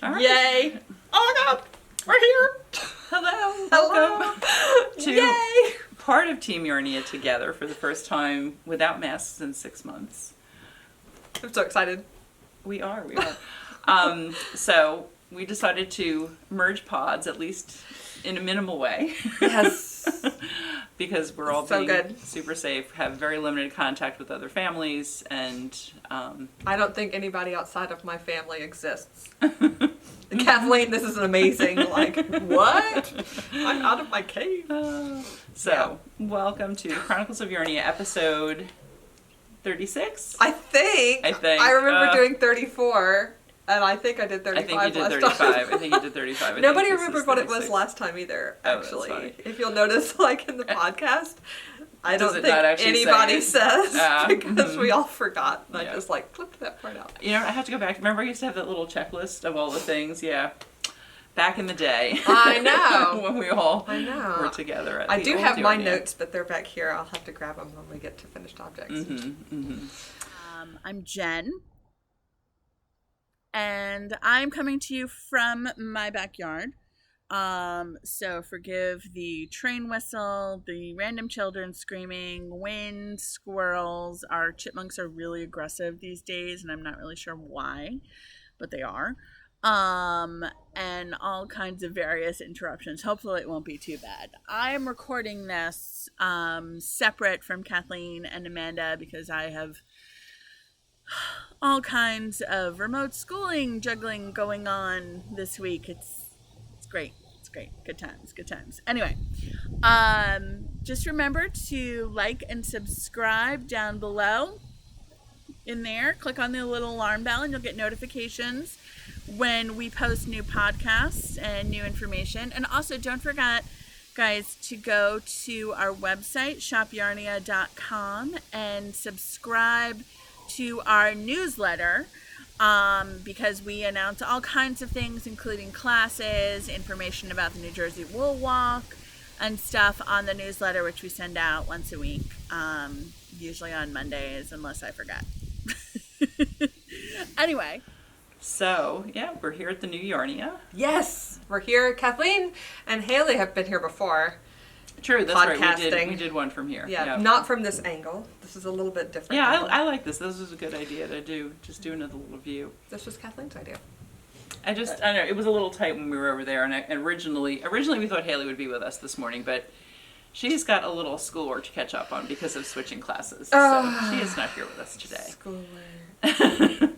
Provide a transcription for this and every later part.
All right. Yay! Oh my God, we're here. Hello. Welcome to Yay! part of Team Yarnia together for the first time without masks in 6 months. I'm so excited. We are. So we decided to merge pods, at least in a minimal way. Yes. Because we're all So being good. super safe, have very limited contact with other families, and I don't think anybody outside of my family exists. Kathleen, this is amazing. Like, what? I'm out of my cave. Welcome to Chronicles of Yarnia, episode 36? I think. I remember doing 34, and I think I did 35 I think you did last 35. time. I think you did 35. Nobody remembered what it was last time either, Oh, that's actually. funny. If you'll notice, like, in the podcast, I Does don't it think not actually anybody say says, because we all forgot. And Yeah. I just, like, clipped that part out. You know, I have to go back. Remember I used to have that little checklist of all the things? Yeah. Back in the day. I know. When we all I were together at I the do old have my Yarnia. notes, but they're back here. I'll have to grab them when we get to finished objects. I'm Jen, and I'm coming to you from my backyard. So forgive the train whistle, the random children screaming, wind, squirrels. Our chipmunks are really aggressive these days, and I'm not really sure why, but they are. And all kinds of various interruptions. Hopefully it won't be too bad. I'm recording this separate from Kathleen and Amanda because I have all kinds of remote schooling juggling going on this week. It's great. It's great. Good times. Anyway, just remember to like and subscribe down below in there. Click on the little alarm bell and you'll get notifications when we post new podcasts and new information. And also don't forget, guys, to go to our website, shopyarnia.com, and subscribe to our newsletter, because we announce all kinds of things, including classes, information about the New Jersey Wool Walk, and stuff on the newsletter, which we send out once a week, usually on Mondays, unless I forget. Anyway. So, yeah, we're here at the new Yarnia. Yes, we're here. Kathleen and Haley have been here before. True, that's Podcasting. right. We did one from here. Yeah, not from this angle. This is a little bit different. Yeah, angle. I like this. This was a good idea to do another little view. This was Kathleen's idea. I don't know, it was a little tight when we were over there, and originally we thought Haley would be with us this morning, but she's got a little schoolwork to catch up on because of switching classes, so she is not here with us today. Schoolwork.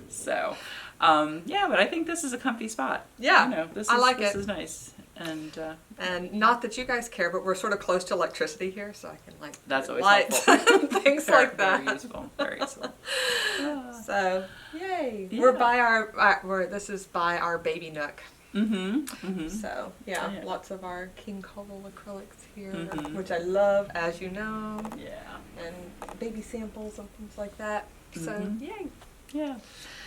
So, but I think this is a comfy spot. Yeah, I like it. This is nice. And not that you guys care, but we're sort of close to electricity here, so I can that's always lights helpful. and things like that. Very useful. Very useful. So, yay! Yeah. We're by our. This is by our baby nook. Mm-hmm. So Yeah. lots of our King Cobble acrylics here, which I love, as you know. Yeah. And baby samples and things like that. So yay! Yeah.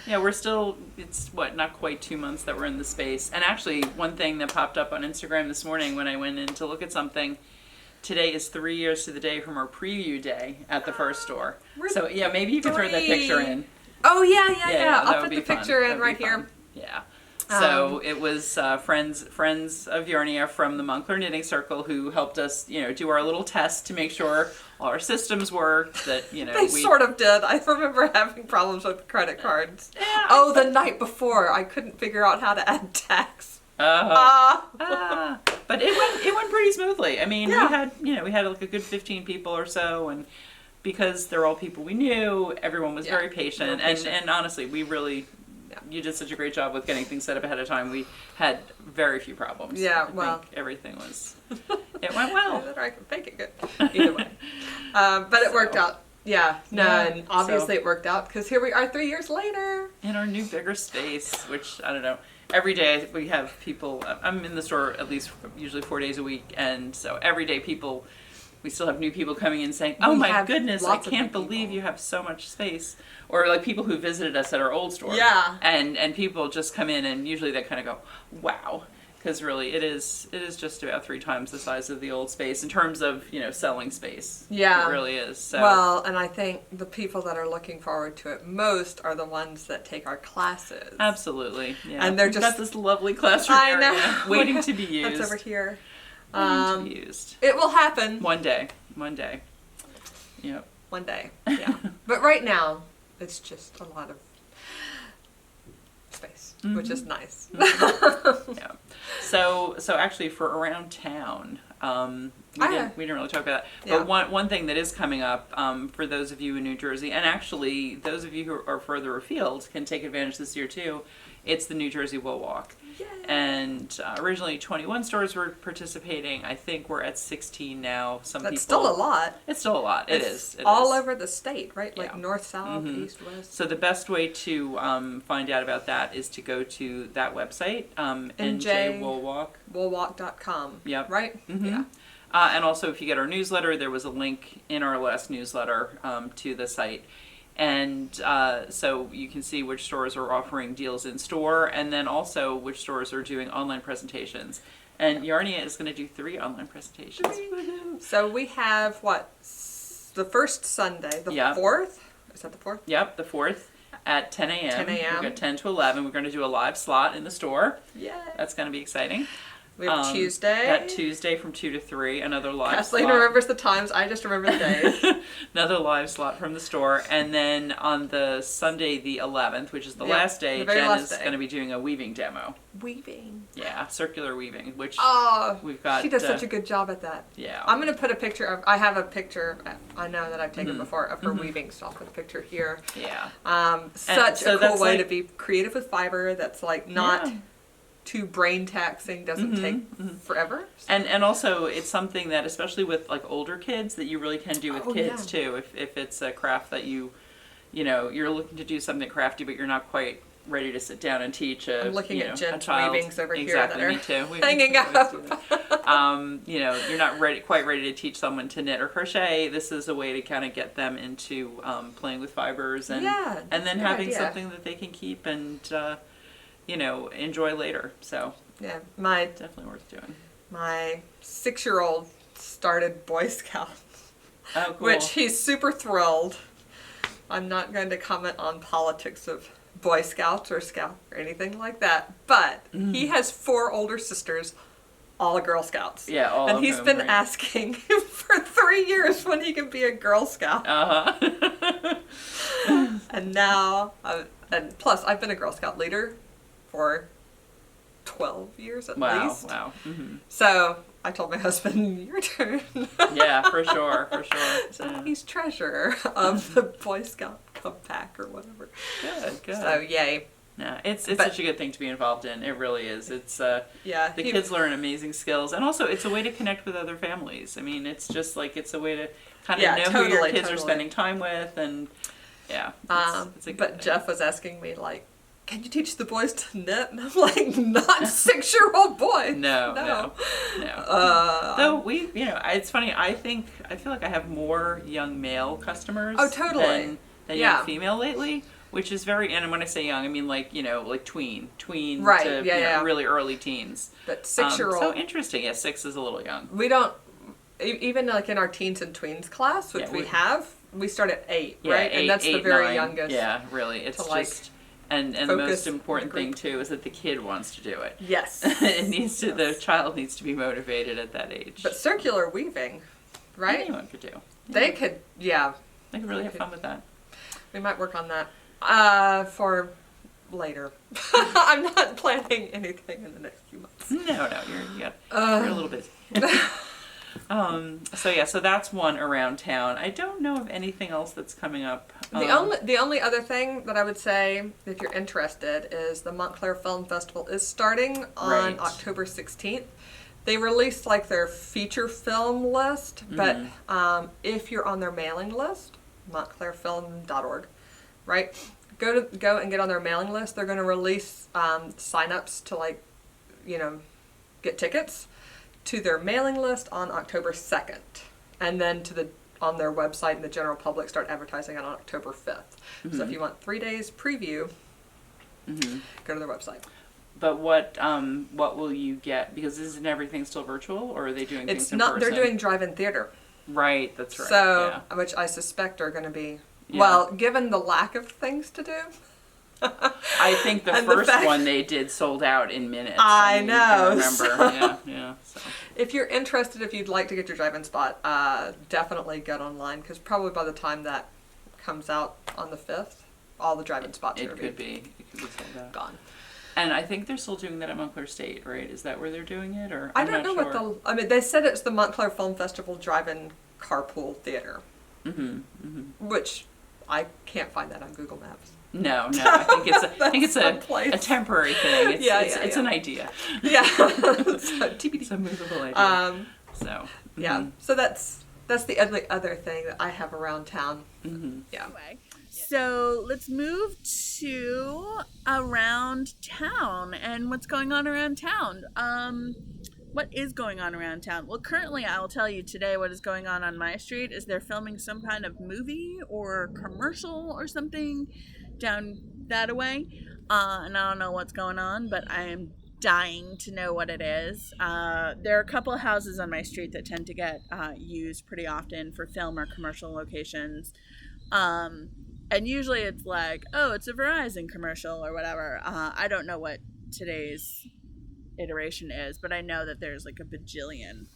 Yeah, we're still, it's not quite 2 months that we're in the space. And actually, one thing that popped up on Instagram this morning when I went in to look at something, today is 3 years to the day from our preview day at the first store. So, yeah, maybe you could throw that picture in. Oh, yeah. I'll put the fun. picture in That'd right be here. fun. Yeah. So it was friends of Yarnia from the Montclair Knitting Circle who helped us, do our little test to make sure all our systems worked. That they sort of did. I remember having problems with credit cards. Yeah, the night before I couldn't figure out how to add tax. But it went pretty smoothly. I mean, we had like a good 15 people or so, and because they're all people we knew, everyone was very patient. And honestly, we really. You did such a great job with getting things set up ahead of time. We had very few problems. Yeah, I think everything was. It went well. I can fake it good. Either way, but it worked out. Yeah, and obviously it worked out because here we are 3 years later in our new bigger space. Which I don't know. Every day we have people. I'm in the store at least usually 4 days a week, and so every day people. We still have new people coming in saying, "Oh my goodness, I can't believe you have so much space." Or like people who visited us at our old store. Yeah. And people just come in and usually they kind of go, "Wow." because really it is just about 3 times the size of the old space in terms of, selling space. Yeah. It really is. So. Well, and I think the people that are looking forward to it most are the ones that take our classes. Absolutely. Yeah. And they're We've just got this lovely classroom I area know. waiting to be used. That's over here. Waiting to be used. It will happen. One day. Yep. One day. Yeah. But right now, it's just a lot of space, which is nice. Yeah. So actually for around town, we didn't really talk about that. Yeah. But one thing that is coming up for those of you in New Jersey, and actually those of you who are further afield can take advantage this year too. It's the New Jersey Wool Walk. Yay. And originally 21 stores were participating. I think we're at 16 now. That's still a lot. It's still a lot. It It's is. all over the state, right? Like Yeah. north, south, east, west. So the best way to find out about that is to go to that website, NJ Wool Walk. Woolwalk.com. Yep. Right? Mm-hmm. Yeah. And also, if you get our newsletter, there was a link in our last newsletter to the site. And so you can see which stores are offering deals in store, and then also which stores are doing online presentations. And Yarnia is going to do 3 online presentations. Woohoo. So we have the first Sunday, the 4th? Is that the 4th? Yep, the 4th at 10 a.m. 10 a.m. We've got 10 to 11. We're going to do a live slot in the store. Yeah. That's going to be exciting. We have Tuesday. That Tuesday from 2 to 3, another live Kathleen slot. remembers the times. I just remember the days. Another live slot from the store. And then on the Sunday, the 11th, which is the last day, Jen is going to be doing a weaving demo. Weaving. Yeah, circular weaving, which we've got. She does such a good job at that. Yeah. I'm going to put a picture of, I have a picture, I know that I've taken before, of her weaving, so I'll put a picture here. Yeah. Such so a cool that's way like- to be creative with fiber that's like not too brain taxing, doesn't take forever. And also it's something that, especially with like older kids, that you really can do with kids too. If it's a craft that you're looking to do something crafty, but you're not quite ready to sit down and teach I'm looking at a Jen's child. weavings over Exactly, here me that too. are hanging up. You're not quite ready to teach someone to knit or crochet. This is a way to kind of get them into playing with fibers and then having idea. something that they can keep and enjoy later. So Yeah, definitely worth doing. my 6-year-old started Boy Scouts, Oh, cool. which he's super thrilled. I'm not going to comment on politics of Boy Scouts or Scout or anything like that, but he has 4 older sisters, all Girl Scouts. Yeah, all and of he's them, been right. asking for 3 years when he can be a Girl Scout. And now, and plus, I've been a Girl Scout leader for 12 years at least. Wow. Mm-hmm. So I told my husband, your turn. Yeah, for sure. So he's treasurer of the Boy Scout Compact or whatever. Good. So yay. No, it's such a good thing to be involved in. It really is. It's the kids learn amazing skills, and also it's a way to connect with other families. I mean, it's just like it's a way to kind of know who your kids are spending time with, and it's a good thing. Jeff was asking me like, can you teach the boys to knit? And I'm like, not 6-year-old boy. No. Though it's funny. I feel like I have more young male customers. Oh, totally. Than young female lately, which is very. And when I say young, I mean like tween right? To really early teens. But 6-year-old. So interesting. Yeah, 6 is a little young. We don't even like in our teens and tweens class, which we start at 8, right? 8, and that's the very youngest. Yeah, really. It's just. And the most important thing too is that the kid wants to do it. Yes. The child needs to be motivated at that age. But circular weaving, right? Anyone could do. They could, They could really have fun with that. We might work on that for later. I'm not planning anything in the next few months. No, you're a little busy. So that's one around town. I don't know of anything else that's coming up. The only other thing that I would say, if you're interested, is the Montclair Film Festival is starting on October 16th. They released like their feature film list, but if you're on their mailing list, montclairfilm.org, right? Go and get on their mailing list. They're going to release sign-ups to get tickets to their mailing list on October 2nd, and then on their website and the general public start advertising on October 5th. So if you want 3 days preview, go to their website. But what will you get? Because isn't everything still virtual, or are they doing things in person? They're doing drive-in theater. Right, that's right. So, which I suspect are going to be, well, given the lack of things to do. I think the first one they did sold out in minutes. I know. I remember. So. If you're interested, if you'd like to get your drive-in spot, definitely get online, because probably by the time that comes out on the 5th, all the drive-in spots are could be sold out. Gone. And I think they're still doing that at Montclair State, right? Is that where they're doing it, or I don't know what I mean, they said it's the Montclair Film Festival drive-in carpool theater, which I can't find that on Google Maps. No, I think it's a temporary thing. It's an idea. Yeah, TBD. It's a movable idea. So that's the other thing that I have around town. Yeah. So let's move to around town and what's going on around town. What is going on around town? Well, currently I will tell you today what is going on my street is they're filming some kind of movie or commercial or something down that way. And I don't know what's going on, but I am dying to know what it is. There are a couple of houses on my street that tend to get used pretty often for film or commercial locations. And usually it's like, oh, it's a Verizon commercial or whatever. I don't know what today's iteration is, but I know that there's like a bajillion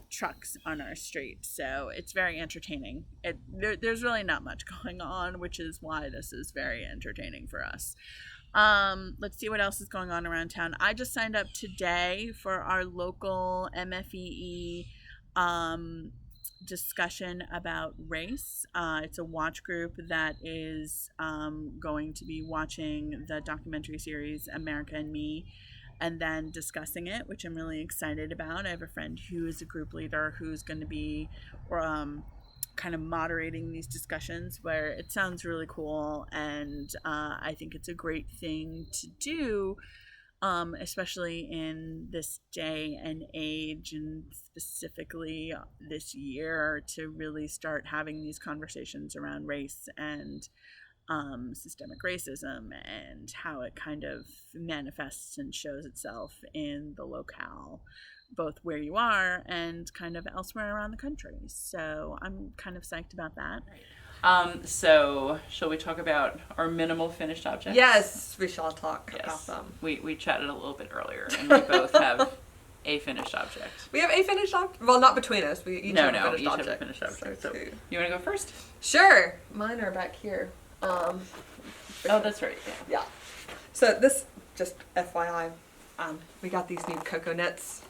trucks on our street, so it's very entertaining. There's really not much going on, which is why this is very entertaining for us. Let's see what else is going on around town. I just signed up today for our local MFEE discussion about race. It's a watch group that is going to be watching the documentary series America and Me and then discussing it, which I'm really excited about. I have a friend who is a group leader who's going to be kind of moderating these discussions, where it sounds really cool, and I think it's a great thing to do, especially in this day and age, and specifically this year, to really start having these conversations around race and systemic racism and how it kind of manifests and shows itself in the locale, both where you are and kind of elsewhere around the country. So I'm kind of psyched about that. So shall we talk about our minimal finished objects? Yes, we shall talk about them. We chatted a little bit earlier, and we both have a finished object. We have a finished object? Well, not between us. We each have a finished object. Have a finished object. So you want to go first? Sure. Mine are back here. Oh, that's right. Yeah. So this, just FYI, we got these new cocoa nets,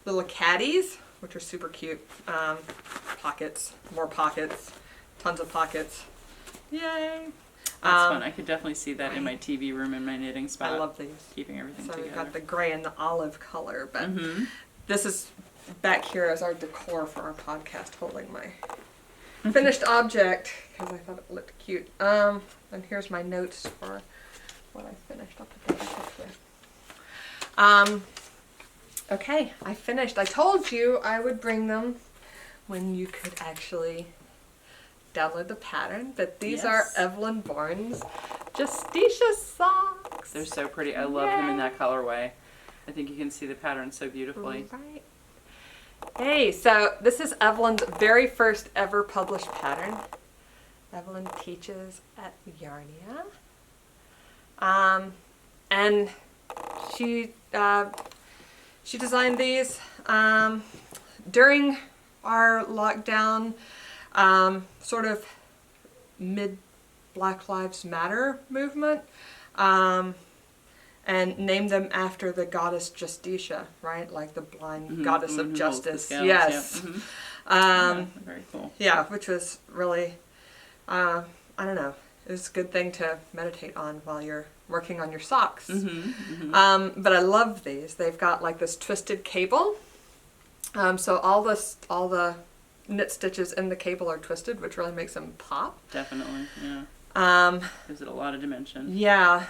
little caddies, which are super cute. Pockets, more pockets, tons of pockets. Yay! That's fun. I could definitely see that in my TV room in my knitting spot. I love these. Keeping everything together. So we've got the gray and the olive color, but this is back here as our decor for our podcast, holding my finished object, because I thought it looked cute. And here's my notes for what I finished up at the with. Okay, I finished. I told you I would bring them when you could actually download the pattern, but these are Evelyn Bourne's Justitsia Socks. They're so pretty. I love them in that colorway. I think you can see the pattern so beautifully. Right. Hey, so this is Evelyn's very first ever published pattern. Evelyn teaches at Yarnia. And she designed these during our lockdown, sort of mid Black Lives Matter movement, and named them after the goddess Justitsia, right? Like the blind goddess of justice. Yes. Very cool. Yeah, which was really, I don't know, it was a good thing to meditate on while you're working on your socks. But I love these. They've got like this twisted cable. So all the knit stitches in the cable are twisted, which really makes them pop. Definitely, yeah. Gives it a lot of dimension. Yeah,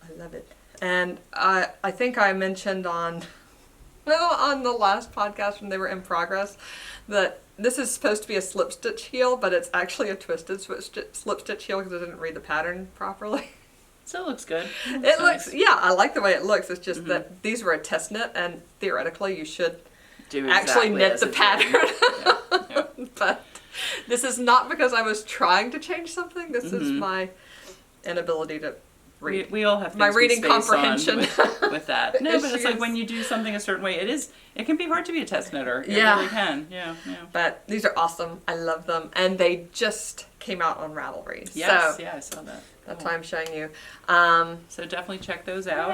I love it. And I think I mentioned on the last podcast when they were in progress that this is supposed to be a slip stitch heel, but it's actually a twisted slip stitch heel because I didn't read the pattern properly. Still looks good. It looks, yeah, I like the way it looks. It's just that these were a test knit, and theoretically you should actually knit the pattern. But this is not because I was trying to change something. This is my inability to read. We all have my reading comprehension with that. No, but it's like when you do something a certain way, it can be hard to be a test knitter. It really can. Yeah. But these are awesome. I love them, and they just came out on Ravelry. Yes, so yeah, I saw that. That's why I'm showing you. So definitely check those out.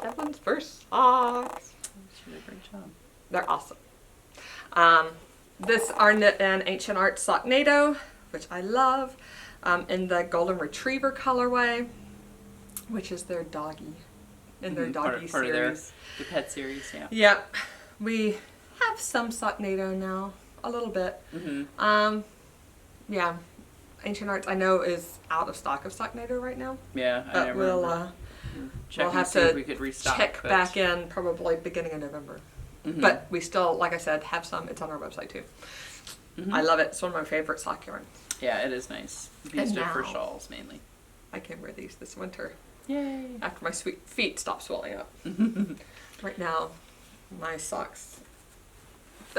Evelyn's first socks. She did a great job. They're awesome. This are knit in Ancient Art Socknado, which I love, in the Golden Retriever colorway, which is their doggy, in their doggy part series. Of the pet series, yeah. Yep. We have some Socknado now, a little bit. Yeah. Ancient Arts, I know, is out of stock of Socknado right now. Yeah, I but we'll have to if we could restock, check back in probably beginning of November. But we still, like I said, have some. It's on our website too. I love it. It's one of my favorite sock yarns. Yeah, it is nice. We used it for shawls mainly. I can wear these this winter. Yay! After my sweet feet stop swelling up. Right now, my socks.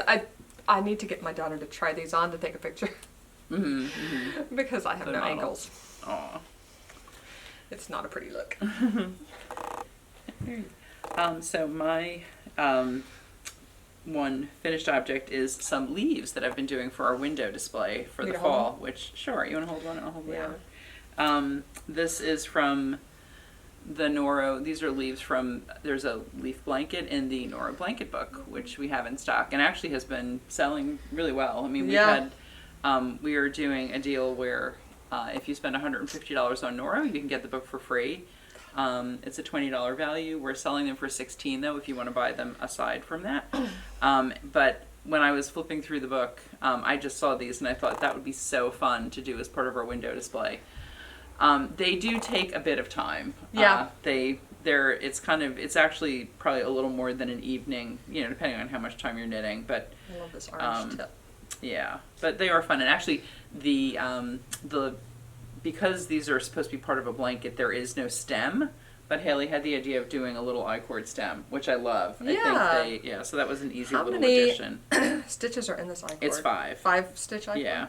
I need to get my daughter to try these on to take a picture. Because I have no ankles. Aw. It's not a pretty look. So my one finished object is some leaves that I've been doing for our window display for the fall. Which, sure, you want to hold one? I'll hold the other. This is from the Noro. These are leaves from, there's a leaf blanket in the Noro blanket book, which we have in stock and actually has been selling really well. I mean, we had, we are doing a deal where if you spend $150 on Noro, you can get the book for free. It's a $20 value. We're selling them for $16 though, if you want to buy them aside from that. But when I was flipping through the book, I just saw these and I thought that would be so fun to do as part of our window display. They do take a bit of time. Yeah. It's actually probably a little more than an evening, depending on how much time you're knitting. But I love this orange tip. Yeah, but they are fun. And actually, because these are supposed to be part of a blanket, there is no stem. But Haley had the idea of doing a little I-cord stem, which I love. I think so that was an easy little addition. How many stitches are in this I-cord? It's 5. 5 stitch I-cord? Yeah.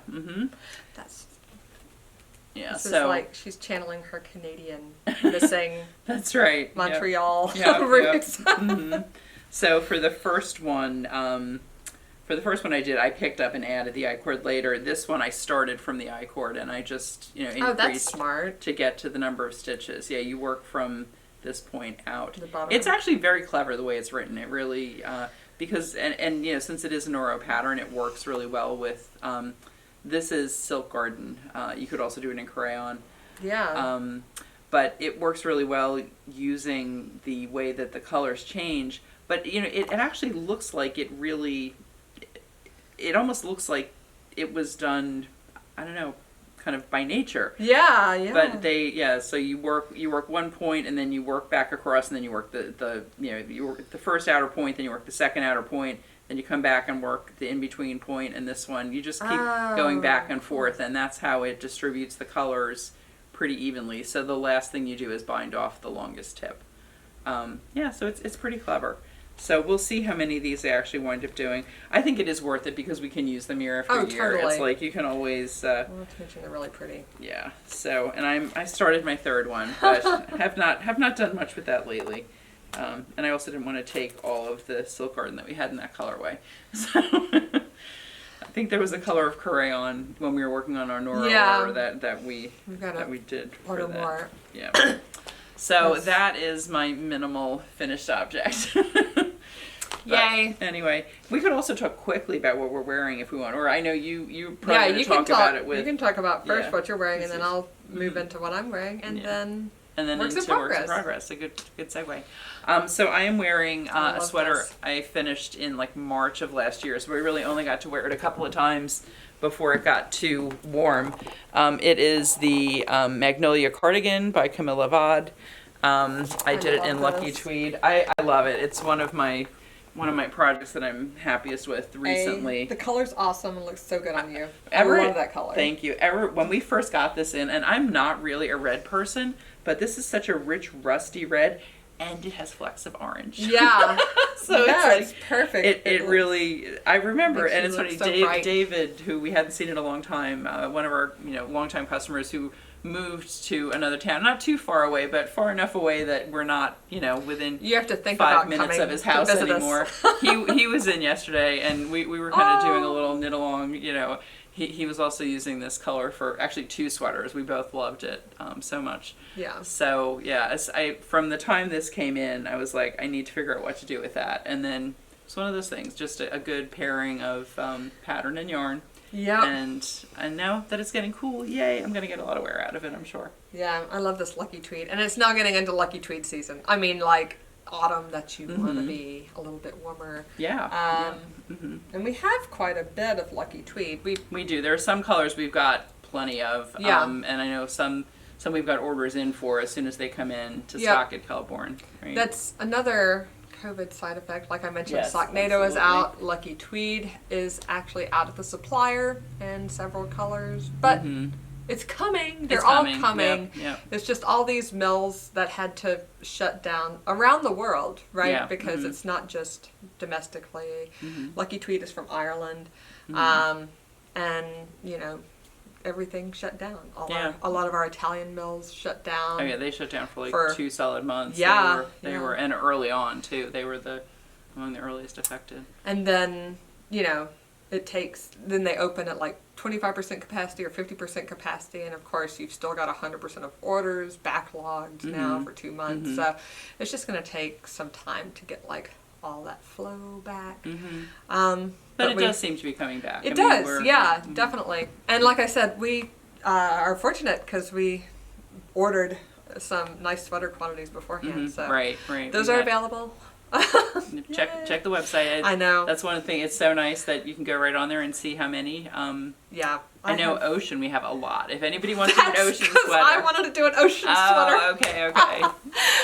This is like she's channeling her Canadian missing that's right. Montreal roots. So for the first one, I did, I picked up and added the I-cord later. This one I started from the I-cord and I just, increased that's smart. To get to the number of stitches. Yeah, you work from this point out. The bottom. It's actually very clever the way it's written. It really, because, and since it is a Noro pattern, it works really well with, this is Silk Garden. You could also do it in crayon. Yeah. But it works really well using the way that the colors change. But, it actually looks like it really, it almost looks like it was done, I don't know, kind of by nature. Yeah. But so you work one point and then you work back across and then you work you work the first outer point, then you work the second outer point, then you come back and work the in-between point and this one. You just keep going back and forth, and that's how it distributes the colors pretty evenly. So the last thing you do is bind off the longest tip. So it's pretty clever. So we'll see how many of these I actually wind up doing. I think it is worth it because we can use them year after year. Totally. It's like you can always. Well, they're really pretty. Yeah. So, and I started my third one, but have not done much with that lately. And I also didn't want to take all of the Silk Garden that we had in that colorway. So I think there was a color of crayon when we were working on our Nora that we did. Order more. Yeah. So that is my minimal finished object. Yay. Anyway, we could also talk quickly about what we're wearing if we want. Or I know you probably you can talk about it with. You can talk about first what you're wearing, and then I'll move into what I'm wearing, and then works in progress. A good segue. So I am wearing a sweater I finished in like March of last year. So we really only got to wear it a couple of times before it got too warm. It is the Magnolia Cardigan by Camilla Vad. I did it in Lucky Tweed. I love it. It's one of my one of my projects that I'm happiest with recently. The color's awesome and looks so good on you. I Ever, love that color. Thank you. When we first got this in, and I'm not really a red person, but this is such a rich, rusty red, and it has flecks of orange. Yeah. So it's perfect. It really, I remember, and it's funny. funny, David, who we hadn't seen in a long time, one of our longtime customers who moved to another town, not too far away, but far enough away that we're not, within you have to think 5 about minutes of his house anymore. He was in yesterday, and we were kind of doing a little knit along. He was also using this color for actually 2 sweaters. We both loved it so much. Yeah. So yeah, from the time this came in, I was like, I need to figure out what to do with that, and then it's one of those things, just a good pairing of pattern and yarn. Yeah. And now that it's getting cool, yay, I'm going to get a lot of wear out of it, I'm sure. Yeah, I love this Lucky Tweed. And it's now getting into Lucky Tweed season. I mean, like autumn that you want to be a little bit warmer. Yeah. And we have quite a bit of Lucky Tweed. We do. There are some colors we've got plenty of. Yeah. And I know some we've got orders in for as soon as they come in to stock at Melbourne. Right? That's another COVID side effect. Like I mentioned, Yes, Socknado is absolutely. out. Lucky Tweed is actually out at the supplier in several colors. But it's coming. They're all coming. Yep. It's just all these mills that had to shut down around the world, right? Yeah. Because it's not just domestically. Lucky Tweed is from Ireland. And, everything shut down. A lot of our Italian mills shut down. Oh yeah, they shut down for 2 solid months. Yeah. They were and early on too. They were among the earliest affected. And then, then they open at like 25% capacity or 50% capacity, and of course you've still got 100% of orders backlogged now for 2 months. So it's just going to take some time to get like all that flow back. But it does seem to be coming back. It does, definitely. And like I said, we are fortunate because we ordered some nice sweater quantities beforehand. So right. those are available. Check the website. I know. That's one thing. It's so nice that you can go right on there and see how many. I know Ocean, we have a lot. If anybody wants to do an Ocean sweater. I wanted to do an Ocean sweater. Oh, okay.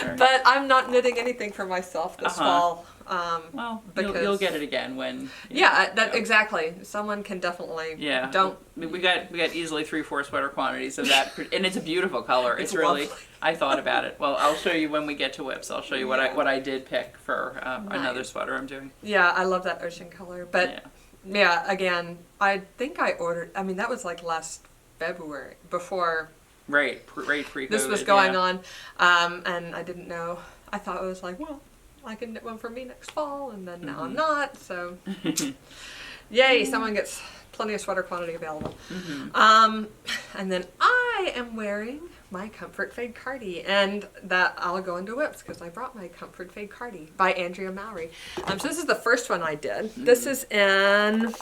Sure. But I'm not knitting anything for myself this fall. Well, because you'll get it again when. Exactly. Someone can definitely. Yeah. Don't. We got easily 3-4 sweater quantities of that, and it's a beautiful color. It's really. Lovely. I thought about it. Well, I'll show you when we get to whips. I'll show you what I did pick for another sweater I'm doing. Yeah, I love that ocean color, but again, I think I ordered. I mean, that was like last February before. Right, pre-COVID. This was going on, and I didn't know. I thought it was like, well, I can knit one for me next fall, and then now I'm not. So, yay! Someone gets plenty of sweater quantity available. And then I am wearing my Comfort Fade Cardi, and that I'll go into whips because I brought my Comfort Fade Cardi by Andrea Mowry. So this is the first one I did. This is in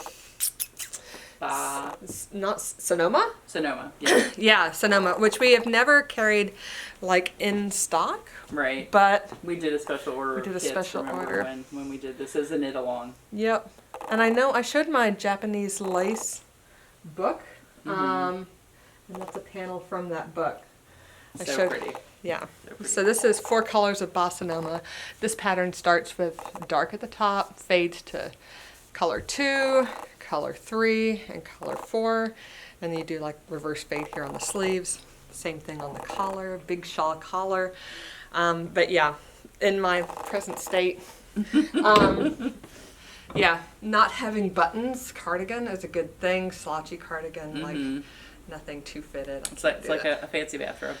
not Sonoma. Sonoma, yeah, Sonoma, which we have never carried like in stock. Right. But we did a special order. We did a special order when we did this as a knit along. Yep. And I know I showed my Japanese lace book. And that's a panel from that book. Pretty. Yeah. So this is 4 colors of Bossa Nova. This pattern starts with dark at the top, fades to color 2, color 3, and color 4. And then you do like reverse fade here on the sleeves. Same thing on the collar, big shawl collar. But yeah, in my present state, not having buttons cardigan is a good thing. Slouchy cardigan, like nothing too fitted. It's like a fancy bathrobe.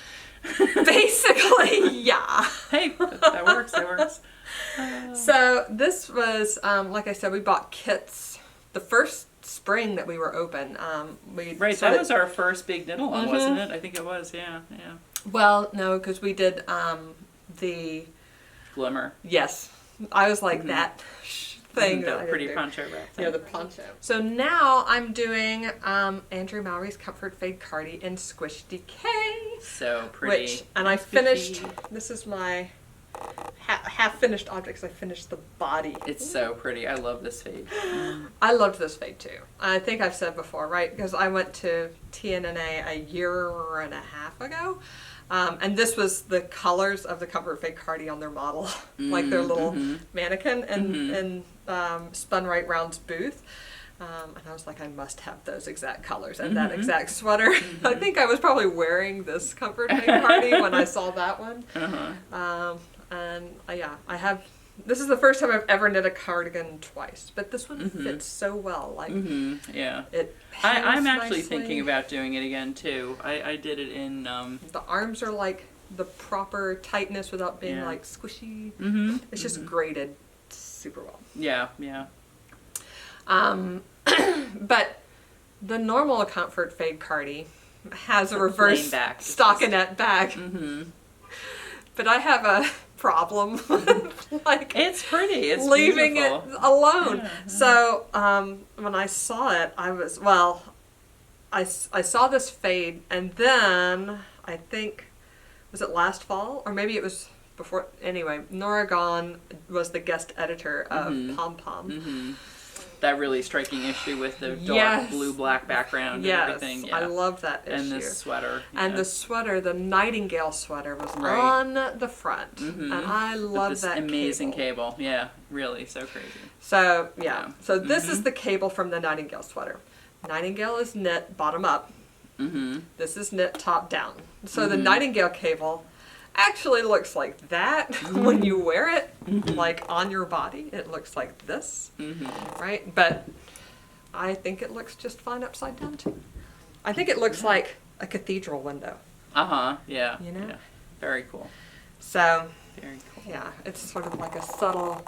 Basically, yeah. Hey, that works. So this was, like I said, we bought kits the first spring that we were open. That was our first big knit along, wasn't it? I think it was, yeah. Well, no, because we did the Glimmer. Yes, I was like that thing. That pretty poncho wrap thing. Yeah, the poncho. So now I'm doing Andrea Mowry's Comfort Fade Cardi in Squish Decay. So pretty. I finished. This is my half finished objects. I finished the body. It's so pretty. I love this fade. I loved this fade too. I think I've said before, right? Because I went to TNNA a year and a half ago. And this was the colors of the Comfort Fade Cardi on their model, like their little mannequin, and spun right round's booth. And I was like, I must have those exact colors and that exact sweater. I think I was probably wearing this Comfort Fade Cardi when I saw that one. I have. This is the first time I've ever knit a cardigan twice, but this one fits so well. Like, it. I'm actually nicely. thinking about doing it again too. I did it in. The arms are like the proper tightness without being like squishy. It's just graded super well. Yeah. But the normal Comfort Fade Cardi has a reverse back. stockinette back. But I have a problem with, like, it's pretty. It's leaving beautiful. it alone. So when I saw it, I was I saw this fade, and then I think, was it last fall or maybe it was before? Anyway, Nora Gahn was the guest editor of Pom Pom. That really striking issue with the dark blue-black background and everything. Yeah. I love that issue. And this sweater. And the sweater, the Nightingale sweater, was on the front. And I love this that amazing cable. Yeah, really, so crazy. So, So this is the cable from the Nightingale sweater. Nightingale is knit bottom up. This is knit top down. So the Nightingale cable actually looks like that when you wear it, like on your body. It looks like this, right? But I think it looks just fine upside down too. I think it looks like a cathedral window. Yeah. You know? Yeah. Very cool. So, Very cool. yeah, it's sort of like a subtle.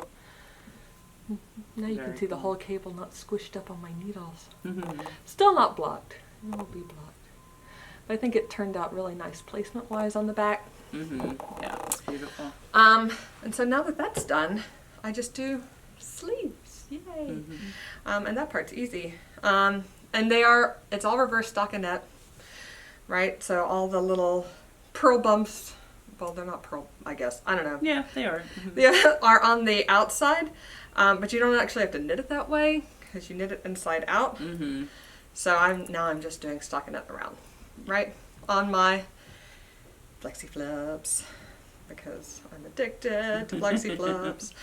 Now you can Very see the cool. whole cable not squished up on my needles. Still not blocked. It will be blocked. But I think it turned out really nice placement-wise on the back. Yeah, it's beautiful. And so now that that's done, I just do sleeves. Yay! And that part's easy. And it's all reverse stockinette, right? So all the little pearl bumps, well, they're not pearl, I guess. I don't know. Yeah, they are. Yeah, are on the outside, but you don't actually have to knit it that way because you knit it inside out. So I'm just doing stockinette around, right? On my flexi flips because I'm addicted to flexi flips.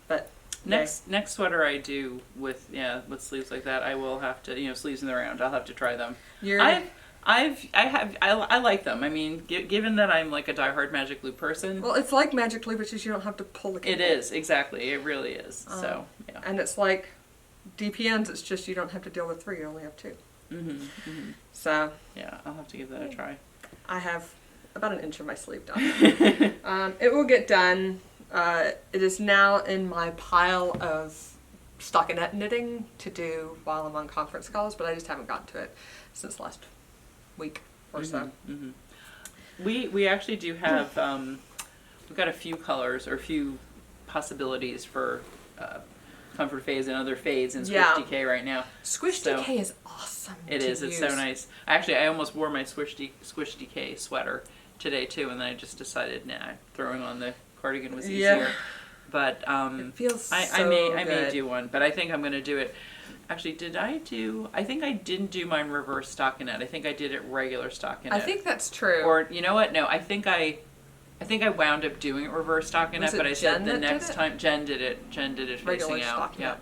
But Next sweater I do with sleeves like that, I will have to, sleeves in the round. I'll have to try them. I like them. I mean, given that I'm like a diehard Magic Loop person. Well, it's like Magic Loop, it's just you don't have to pull the cable. It is, exactly. It really is. So, yeah. And it's like DPNs, it's just you don't have to deal with 3, you only have 2. So. Yeah, I'll have to give that a try. I have about an inch of my sleeve done. It will get done. It is now in my pile of stockinette knitting to do while I'm on conference calls, but I just haven't gotten to it since last week or so. We actually do have, we've got a few colors or a few possibilities for Comfort Fades and other fades in Squish Decay right now. Squish Decay is awesome. It is. It's so nice. Actually, I almost wore my Squish Decay sweater today too, and then I just decided, throwing on the cardigan was easier. But it feels I may do one, but I think I'm going to do it. Actually, I think I didn't do mine reverse stockinette. I think I did it regular stockinette. I think that's true. Or you know what? No, I think I wound up doing it reverse stockinette, but I said the next time Jen did it regular facing out. stockinette. Yeah.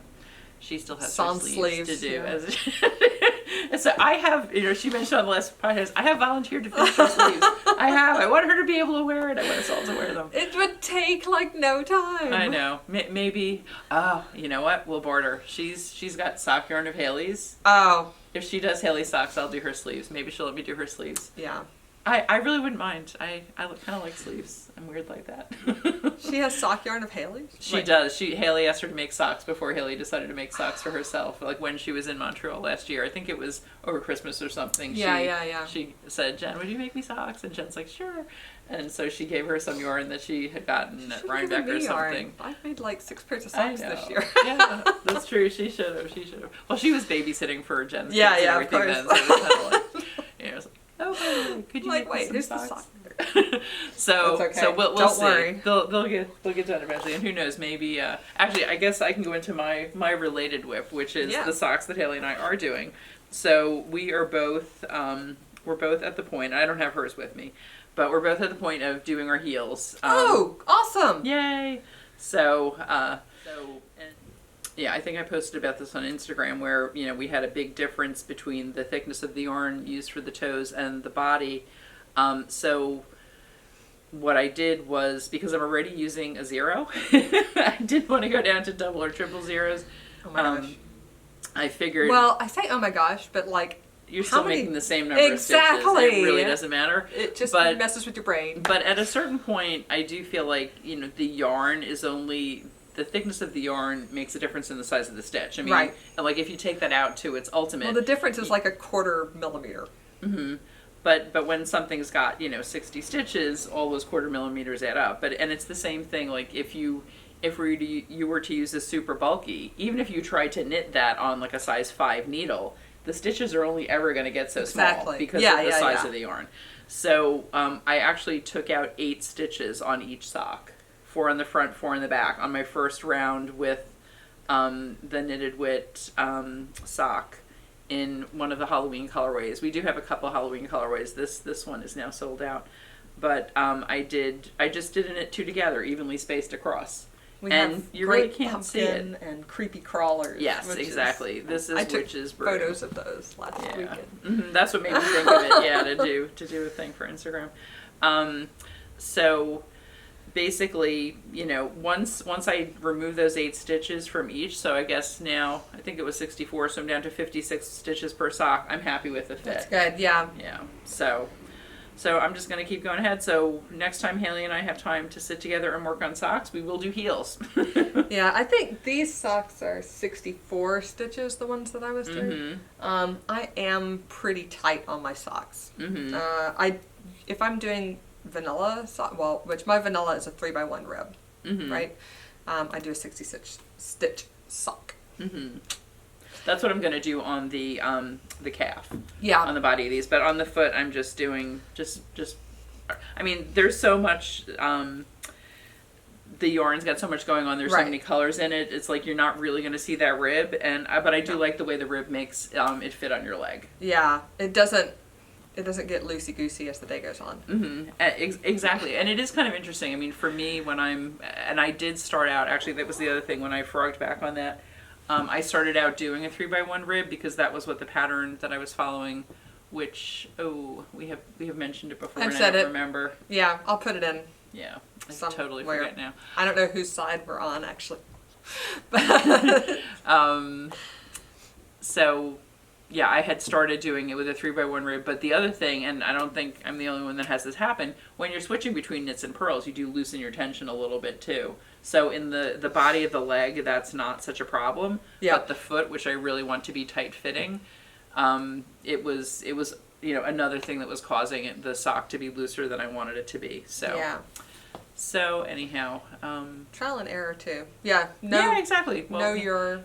She still has Some her sleeves to do. yeah. And so I have, she mentioned on the last podcast, I have volunteered to finish her sleeves. I want her to be able to wear it. I want us all to wear them. It would take like no time. I know. Maybe, you know what? We'll board her. She's got sock yarn of Haley's. Oh. If she does Haley socks, I'll do her sleeves. Maybe she'll let me do her sleeves. Yeah. I really wouldn't mind. I kind of like sleeves. I'm weird like that. She has sock yarn of Haley's? She does. Haley asked her to make socks before Haley decided to make socks for herself. Like when she was in Montreal last year. I think it was over Christmas or something. Yeah. She said, Jen, would you make me socks? And Jen's like, sure. And so she gave her some yarn that she had gotten at Rhinebeck or something. I've made like 6 pairs of socks this year. Yeah, that's true. She should have. Well, she was babysitting for Jen's kids and everything of then. course. So it was kind of like, it was like, oh, could you like, make me some here's socks? The sock. So okay. So we'll Don't see. worry. They'll get done eventually, and who knows? Maybe actually, I guess I can go into my related whip, which is the socks that Haley and I are doing. So we are both we're both at the point, I don't have hers with me, but we're both at the point of doing our heels. Oh, awesome. Yay. So, yeah, I think I posted about this on Instagram where, you know, we had a big difference between the thickness of the yarn used for the toes and the body. So what I did was, because I'm already using a 0, I did want to go down to double or triple zeros. Oh my gosh. I figured... Well, I say oh my gosh, but like... You're still making the same number of stitches. It really doesn't matter. It just messes with your brain. But at a certain point, I do feel like, you know, the yarn is only... The thickness of the yarn makes a difference in the size of the stitch. I mean, right. And like if you take that out to its ultimate... Well, the difference is like a 1/4 millimeter. Mm-hmm. But when something's got, you know, 60 stitches, all those 1/4 millimeters add up. And it's the same thing, like if you were to use a super bulky, even if you tried to knit that on like a size 5 needle, the stitches are only ever going to get so small because of the size of the yarn. So I actually took out 8 stitches on each sock, 4 on the front, 4 in the back, on my first round with the Knitted Wit sock in one of the Halloween colorways. We do have a couple Halloween colorways. This one is now sold out, but I just did it 2 together, evenly spaced across. We and have you great really can't see it. And creepy crawlers. Yes, exactly. This is Witch's Brew. Photos of those last weekend. Mm-hmm. That's what made me think of it. Yeah, to do a thing for Instagram. So basically, you know, once I remove those 8 stitches from each, so I guess now I think it was 64, so I'm down to 56 stitches per sock. I'm happy with the fit. That's good. Yeah. Yeah. So I'm just going to keep going ahead. So next time Haley and I have time to sit together and work on socks, we will do heels. Yeah, I think these socks are 64 stitches, the ones that I was doing. Mm-hmm. I am pretty tight on my socks. Mm-hmm. If I'm doing vanilla sock, well, which my vanilla is a 3x1 rib, mm-hmm. right? I do a 66 stitch sock. Mm-hmm. That's what I'm going to do on the calf. Yeah. On the body of these. But on the foot, I'm just doing, I mean, there's so much, the yarn's got so much going on. There's so many colors in it. It's like you're not really going to see that rib. But I do like the way the rib makes it fit on your leg. Yeah. It doesn't get loosey-goosey as the day goes on. Mm-hmm. Exactly. And it is kind of interesting. I mean, for me, and I did start out, actually, that was the other thing when I frogged back on that. I started out doing a 3x1 rib because that was what the pattern that I was following, which, we have mentioned it before and I don't remember. Yeah, I'll put it in. Yeah, I totally forget now. I don't know whose side we're on, actually. So, yeah, I had started doing it with a 3x1 rib, but the other thing, and I don't think I'm the only one that has this happen, when you're switching between knits and purls, you do loosen your tension a little bit too. So in the body of the leg, that's not such a problem. Yeah. But the foot, which I really want to be tight fitting, it was you know, another thing that was causing the sock to be looser than I wanted it to be. So yeah. So anyhow, trial and error too. Yeah. Yeah, exactly. Well, know your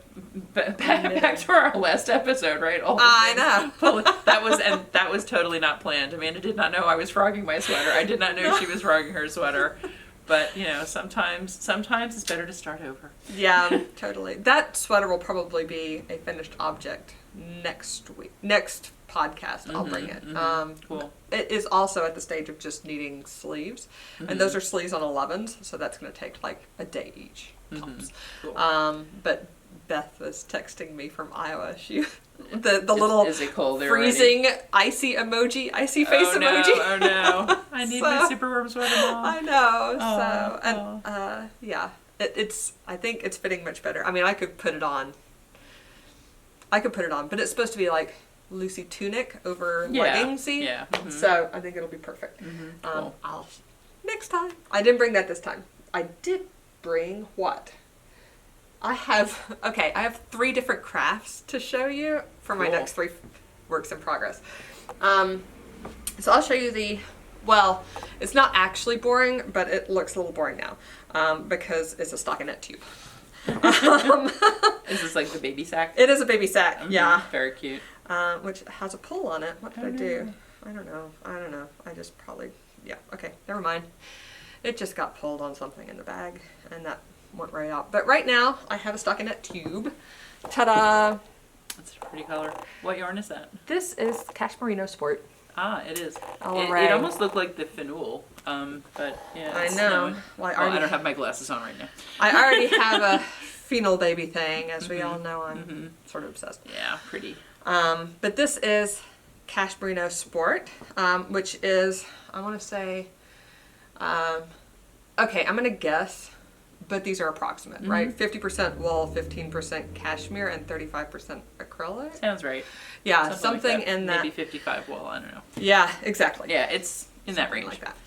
back to our last episode, right? I know. that was totally not planned. Amanda did not know I was frogging my sweater. I did not know she was frogging her sweater. But, you know, sometimes it's better to start over. Yeah, totally. That sweater will probably be a finished object next week. Next podcast, I'll bring it. Cool. It is also at the stage of just needing sleeves. And those are sleeves on 11s, so that's going to take like a day each. Cool. But Beth was texting me from Iowa. The little is it cold there freezing already? Icy emoji, icy face emoji. Oh no! I need my super warm sweater on. I know. Yeah, it's. I think it's fitting much better. I mean, I could put it on, but it's supposed to be like loosey tunic over leggingsy. Yeah. Mm-hmm. So I think it'll be perfect. Mm-hmm. Cool. Next time. I didn't bring that this time. I did bring what? I have 3 different crafts to show you for my next 3 works in progress. So I'll show you it's not actually boring, but it looks a little boring now because it's a stockinette tube. Is this like the baby sack? It is a baby sack, yeah. Very cute. Which has a pull on it. What did I do? I don't know. I just probably, okay, never mind. It just got pulled on something in the bag, and that went right out. But right now, I have a stockinette tube. Ta-da! That's a pretty color. What yarn is that? This is Cash Merino Sport. It is. Array. It almost looked like the finool, but yeah. I know. Well, I don't have my glasses on right now. I already have a phenol baby thing, as we all know. I'm sort of obsessed. Yeah, pretty. But this is Cash Merino Sport, which is, I want to say, okay, I'm going to guess, but these are approximate, right? 50% wool, 15% cashmere, and 35% acrylic. Sounds right. Yeah, something in that. Maybe 55 wool, I don't know. Yeah, exactly. Yeah, it's in that range. Like that.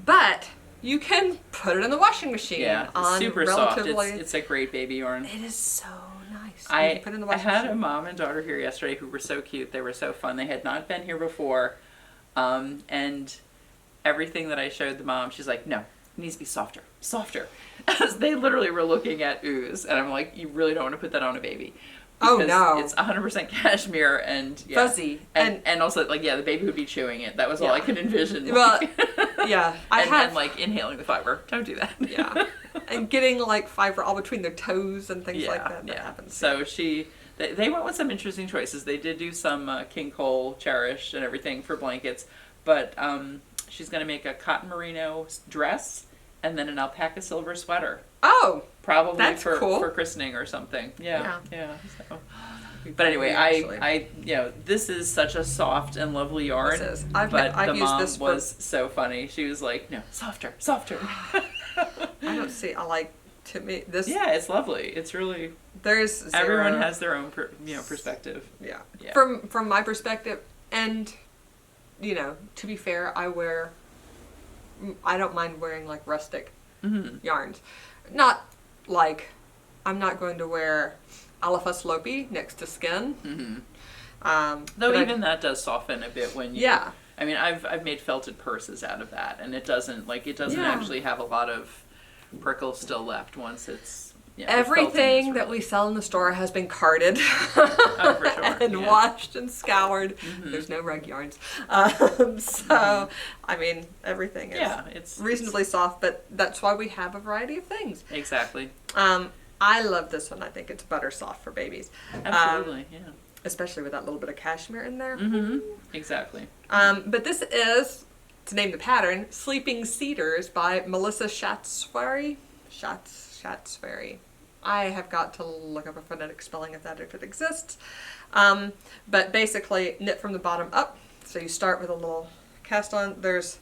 But you can put it in the washing machine. Yeah, on super relatively... soft. It's a great baby yarn. It is so nice. I put it in the I washing had machine. a mom and daughter here yesterday who were so cute. They were so fun. They had not been here before. And everything that I showed the mom, she's like, no, it needs to be softer. Softer. As they literally were looking at ooze. And I'm like, you really don't want to put that on a baby. Oh, no. It's 100% cashmere and fuzzy. And also, like, yeah, the baby would be chewing it. That was all I could envision. Well, yeah. And like inhaling the fiber. Don't do that. Yeah. And getting like fiber all between their toes and things like that. That happens. So they went with some interesting choices. They did do some King Cole Cherish and everything for blankets, but she's going to make a cotton merino dress and then an alpaca silver sweater. Oh, probably that's cool. For christening or something. Yeah. So. But anyway, I this is such a soft and lovely yarn. This is. I've used mom this was so funny. She was like, no, softer. I don't see. I like, to me, this. Yeah, it's lovely. It's really. There's zero. Everyone has their own, perspective. Yeah. From my perspective, and to be fair, I don't mind wearing like rustic yarns. Not like, I'm not going to wear Alafas Lopi next to skin. Though even that does soften a bit when you. Yeah. I mean, I've made felted purses out of that, and it doesn't actually have a lot of prickles still left once it's. Yeah, everything that we sell in the store has been carded oh, for sure. and washed and scoured. There's no rug yarns. So, I mean, everything is it's reasonably soft, but that's why we have a variety of things. Exactly. I love this one. I think it's butter soft for babies. Absolutely, especially with that little bit of cashmere in there. Exactly. But this is, to name the pattern, Sleeping Cedars by Melissa Schaschwary. Schaschwary. I have got to look up a phonetic spelling of that if it exists. But basically, knit from the bottom up. So you start with a little cast on. There's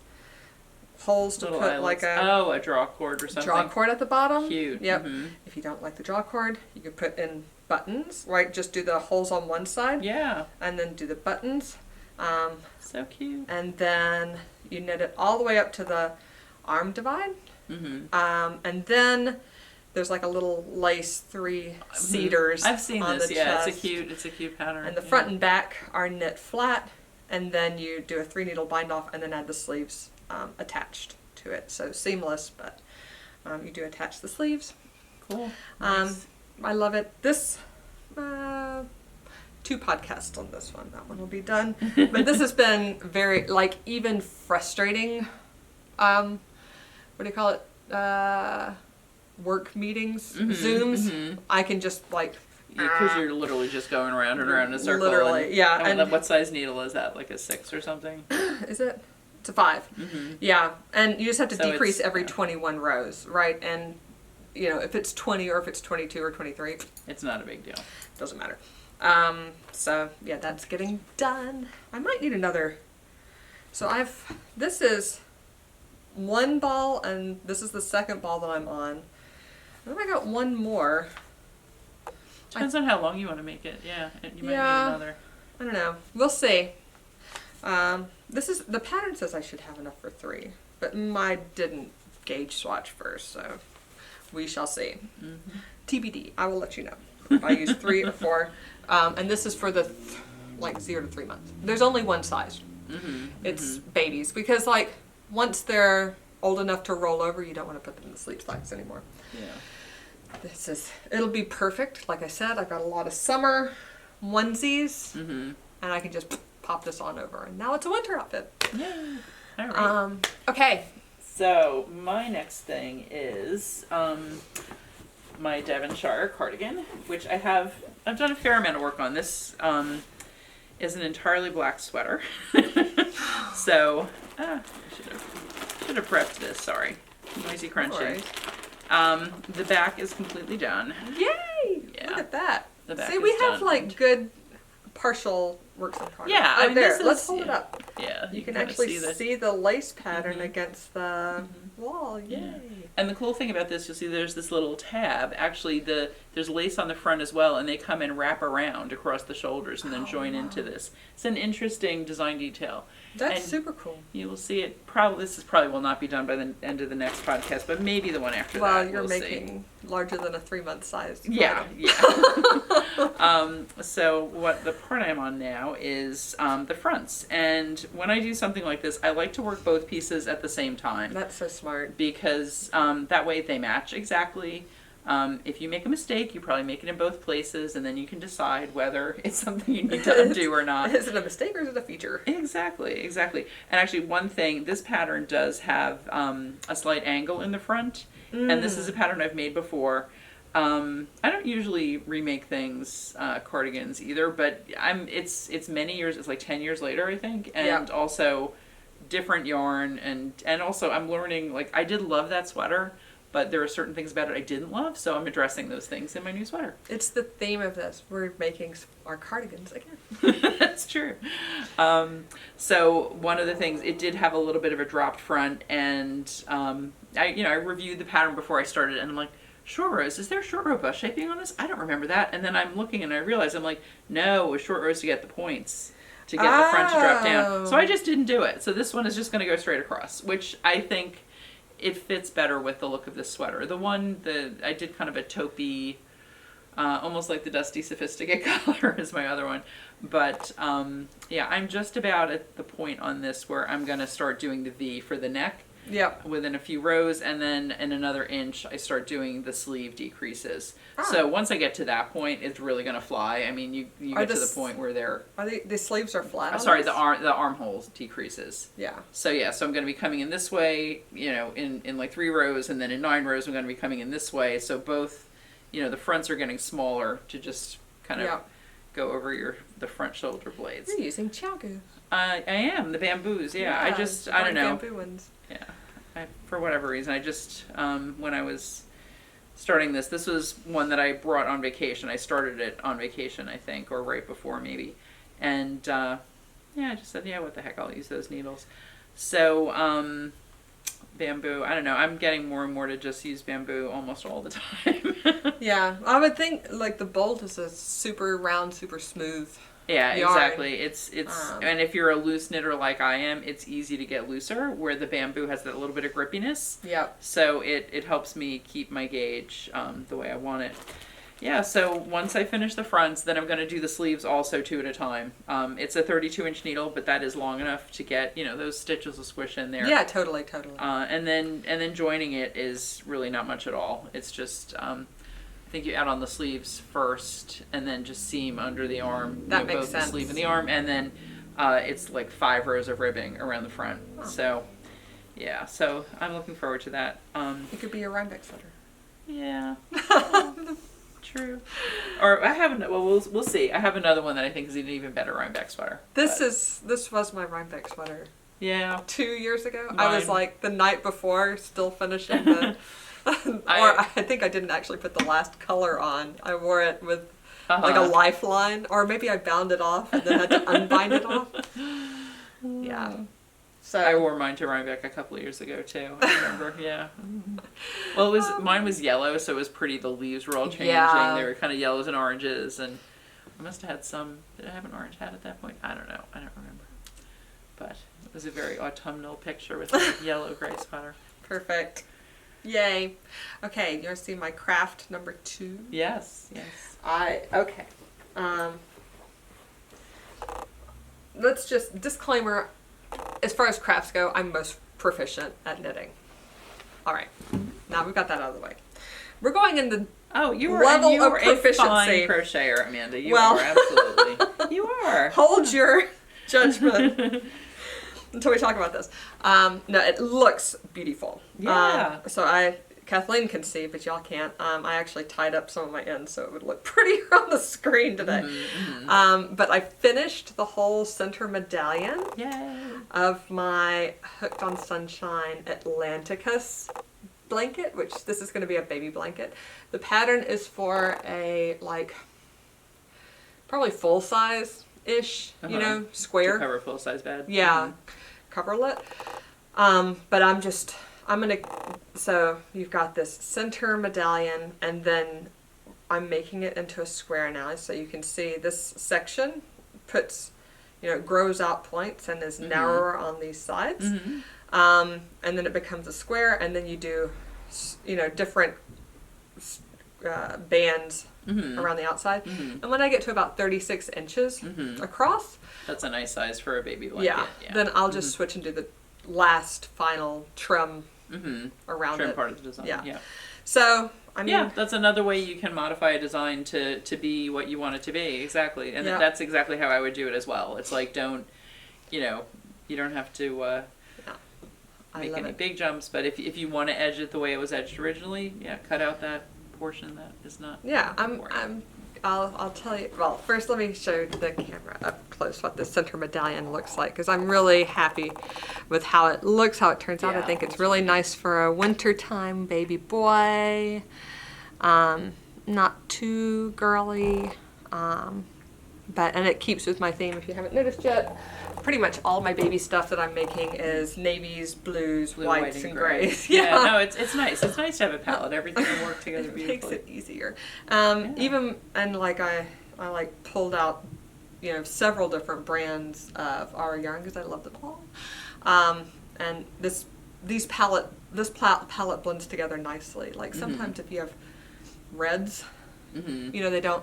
holes to little put eyelets. like a draw cord or something. Draw cord at the bottom. Cute. Yep. If you don't like the draw cord, you can put in buttons. Right, just do the holes on one side. Yeah. And then do the buttons. So cute. And then you knit it all the way up to the arm divide. And then there's like a little lace 3 cedars. I've seen on this. the Yeah, chest. it's a cute pattern. And the front and back are knit flat, and then you do a 3 needle bind off, and then add the sleeves attached to it. So seamless, but you do attach the sleeves. Cool. Nice. I love it. This 2 podcasts on this one. That one will be done. But this has been very, like, even frustrating. What do you call it? Work meetings, Zooms. I can just like. Because you're literally just going around and around in a circle. Literally, yeah. And what size needle is that? Like a 6 or something? Is it? It's a 5. Yeah, and you just have to decrease every 21 rows, right? And if it's 20 or if it's 22 or 23, it's not a big deal. Doesn't matter. So yeah, that's getting done. I might need another. So this is 1 ball, and this is the 2nd ball that I'm on. I think I got 1 more. Depends on how long you want to make it. Yeah, you might need another. I don't know. We'll see. The pattern says I should have enough for 3, but I didn't gauge swatch first, so we shall see. TBD. I will let you know if I use 3 or 4. And this is for the 0 to 3 months. There's only one size. It's babies, because once they're old enough to roll over, you don't want to put them in the sleep size anymore. Yeah. It'll be perfect. Like I said, I've got a lot of summer onesies, and I can just pop this on over, and now it's a winter outfit. Yeah. All right. Okay. So my next thing is my Devonshire cardigan, which I've done a fair amount of work on. This is an entirely black sweater. So, I should have prepped this, sorry. Noisy crunchy. The back is completely done. Yay! Yeah. Look at that. The back See, is we have done. like good partial works in progress. Yeah, Oh, I mean, there. this Let's is- hold it up. Yeah, You can kinda actually the- see the lace pattern against the wall. Yay. Yeah. And the cool thing about this, you'll see there's this little tab. Actually, there's lace on the front as well, and they come and wrap around across the shoulders and then join into this. It's an interesting design detail. That's And super cool. You will see it. This probably will not be done by the end of the next podcast, but maybe the one after Well, that. you're we'll making larger than a 3-month size. Yeah, item. yeah. So what the part I'm on now is the fronts, and when I do something like this, I like to work both pieces at the same time That's so smart. because that way they match exactly. If you make a mistake, you probably make it in both places, and then you can decide whether it's something you need to undo or not. Is it a mistake or is it a feature? Exactly. And actually, one thing, this pattern does have a slight angle in the front, and this is a pattern I've made before. I don't usually remake things, cardigans either, but it's many years, it's like 10 years later, I think, and also different yarn, and also I'm learning, like, I did love that sweater, but there are certain things about it I didn't love, so I'm addressing those things in my new sweater. It's the theme of this. We're making our cardigans again. That's true. So one of the things, it did have a little bit of a dropped front, and I reviewed the pattern before I started, and I'm like, short rows, is there short row bust shaping on this? I don't remember that. And then I'm looking and I realize, I'm like, no, it was short rows to get the points, to get the front to drop down. So I just didn't do it. So this one is just going to go straight across, which I think it fits better with the look of this sweater. I did kind of a taupey, almost like the Dusty Sophisticate color is my other one. But yeah, I'm just about at the point on this where I'm going to start doing the V for the neck. Yep. Within a few rows, and then in another inch I start doing the sleeve decreases. Ah. So once I get to that point, it's really going to fly. I mean, you get to the point where they're... The sleeves are flat on sorry, this? the armholes decreases. Yeah. So yeah, so I'm going to be coming in this way, in like 3 rows, and then in 9 rows I'm going to be coming in this way. So both, the fronts are getting smaller to just kind of go over the front shoulder blades. You're using Chiagu. I am, the bamboos, yeah. I don't know. Bamboo ones. Yeah. For whatever reason, I just, when I was starting this was one that I brought on vacation. I started it on vacation, I think, or right before maybe. And, I just said, what the heck, I'll use those needles. So, bamboo, I don't know, I'm getting more and more to just use bamboo almost all the time. Yeah, I would think, like, the bolt is a super round, super smooth Yeah, yarn. exactly. It's and if you're a loose knitter like I am, it's easy to get looser, where the bamboo has that little bit of grippiness. Yep. So it helps me keep my gauge the way I want it. Yeah, so once I finish the fronts, then I'm going to do the sleeves also 2 at a time. It's a 32-inch needle, but that is long enough to get, those stitches will squish in there. Yeah, totally. And then joining it is really not much at all. It's just... I think you add on the sleeves first, and then just seam under the arm. That makes both sense. The sleeve and the arm, and then it's like 5 rows of ribbing around the front. Oh. So, yeah. So I'm looking forward to that. It could be a Rhinebeck sweater. Yeah. True. Or I have we'll see. I have another one that I think is an even better Rhinebeck sweater. This was my Rhinebeck sweater. Yeah. 2 years ago. Mine. I was like the night before, still finishing the. I think I didn't actually put the last color on. I wore it with like a lifeline, or maybe I bound it off and then had to unbind it off. Yeah. So I wore mine to Rhinebeck a couple of years ago too. I remember, yeah. Well, mine was yellow, so it was pretty. The leaves were all changing. Yeah. They were kind of yellows and oranges, and I must have had some. Did I have an orange hat at that point? I don't know. I don't remember. But it was a very autumnal picture with a yellow gray sweater. perfect. Yay. Okay, you want to see my craft number 2? Yes. Okay. Let's just, disclaimer, as far as crafts go, I'm most proficient at knitting. Alright, now we've got that out of the way. We're going in the You were level you of were a proficiency. fine crocheter, Amanda. You Well- are, absolutely. You are. Hold your judgment until we talk about this. No, it looks beautiful. Yeah. So Kathleen can see, but y'all can't. I actually tied up some of my ends so it would look prettier on the screen today. But I finished the whole center medallion of my Hooked on Sunshine Atlanticus blanket, which this is going to be a baby blanket. The pattern is for a, like, probably full size ish, you know, square. To cover full size bed. Yeah, coverlet. But I'm gonna, so you've got this center medallion, and then I'm making it into a square now, so you can see this section puts, you know, grows out points and is narrower on these sides. And then it becomes a square, and then you do, you know, different bands around the outside. And when I get to about 36 inches across, that's a nice size for a baby blanket. Then I'll just switch and do the last final trim around trim it. part of the design. So I mean, that's another way you can modify a design to be what you want it to be. Exactly. And that's exactly how I would do it as well. It's like, don't, you know, you don't have to make any big jumps, but if you want to edge it the way it was edged originally, cut out that portion that is not. I'll tell you. Well, first let me show the camera up close what the center medallion looks like, because I'm really happy with how it looks, how it turns out. I think it's really nice for a wintertime baby boy. Not too girly, and it keeps with my theme. If you haven't noticed yet, pretty much all my baby stuff that I'm making is navies, blues, whites, and grays. No, it's nice. It's nice to have a palette. Everything will work together beautifully. It makes it easier. Even, and like I like pulled out, you know, several different brands of our yarn because I love them all. And this palette blends together nicely. Like sometimes if you have reds, you know, they don't.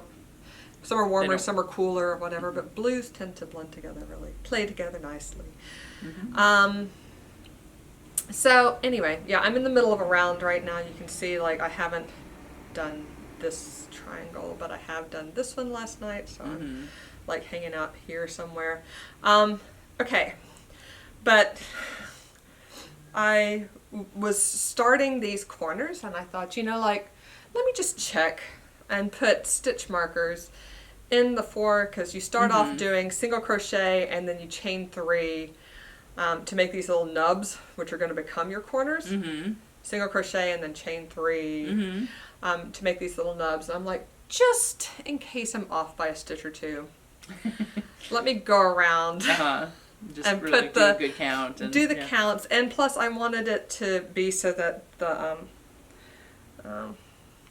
Some are warmer, some are cooler, or whatever, but blues tend to blend together really, play together nicely. So anyway, I'm in the middle of a round right now. You can see, like, I haven't done this triangle, but I have done this one last night, so I'm like hanging out here somewhere. Okay, but I was starting these corners, and I thought, you know, like, let me just check and put stitch markers in the 4, because you start off doing single crochet and then you chain 3 to make these little nubs, which are going to become your corners. Single crochet and then chain 3 to make these little nubs. And I'm like, just in case I'm off by a stitch or 2, let me go around just and really put do a good count. And, do the counts. And plus I wanted it to be so that the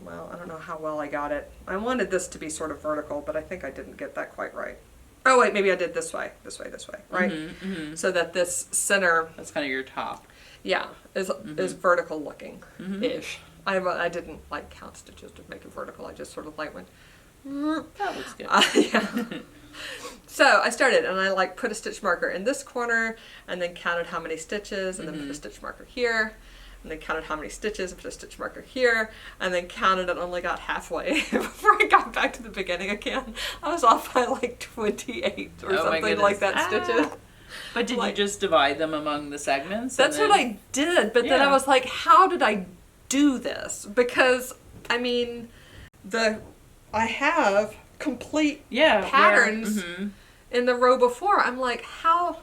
well, I don't know how well I got it. I wanted this to be sort of vertical, but I think I didn't get that quite right. Oh wait, maybe I did this way, right? So that this center, that's kind of your top. Is vertical looking ish. I didn't like count stitches to make it vertical. I just sort of like went. That looks good. So I started, and I like put a stitch marker in this corner, and then counted how many stitches, and then put a stitch marker here. And then counted how many stitches, put a stitch marker here, and then counted and only got halfway before I got back to the beginning again. I was off by like 28 or something like that stitches. But did you just divide them among the segments? That's what I did, but then I was like, how did I do this? Because, I mean, I have complete patterns in the row before. I'm like, how...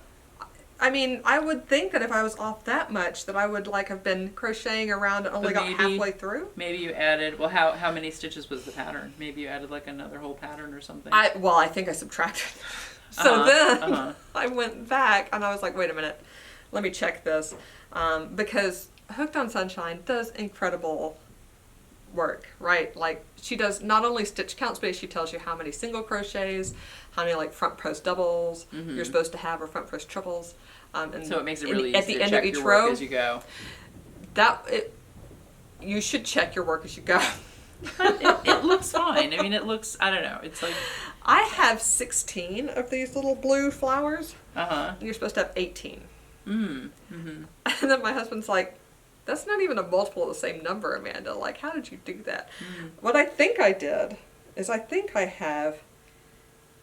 I mean, I would think that if I was off that much, that I would like have been crocheting around and only got halfway through. Maybe you added, well, how many stitches was the pattern? Maybe you added like another whole pattern or something. I think I subtracted. So then I went back and I was like, wait a minute, let me check this. Because Hooked on Sunshine does incredible work, right? Like, she does not only stitch counts, but she tells you how many single crochets, how many like front post doubles you're supposed to have, or front post triples. And so it makes it really easy at the to end check of each your row work as you go. You should check your work as you go. it looks fine. I mean, it looks, I don't know. It's like... I have 16 of these little blue flowers. And you're supposed to have 18. And then my husband's like, that's not even a multiple of the same number, Amanda. Like, how did you do that? What I think I did is I think I have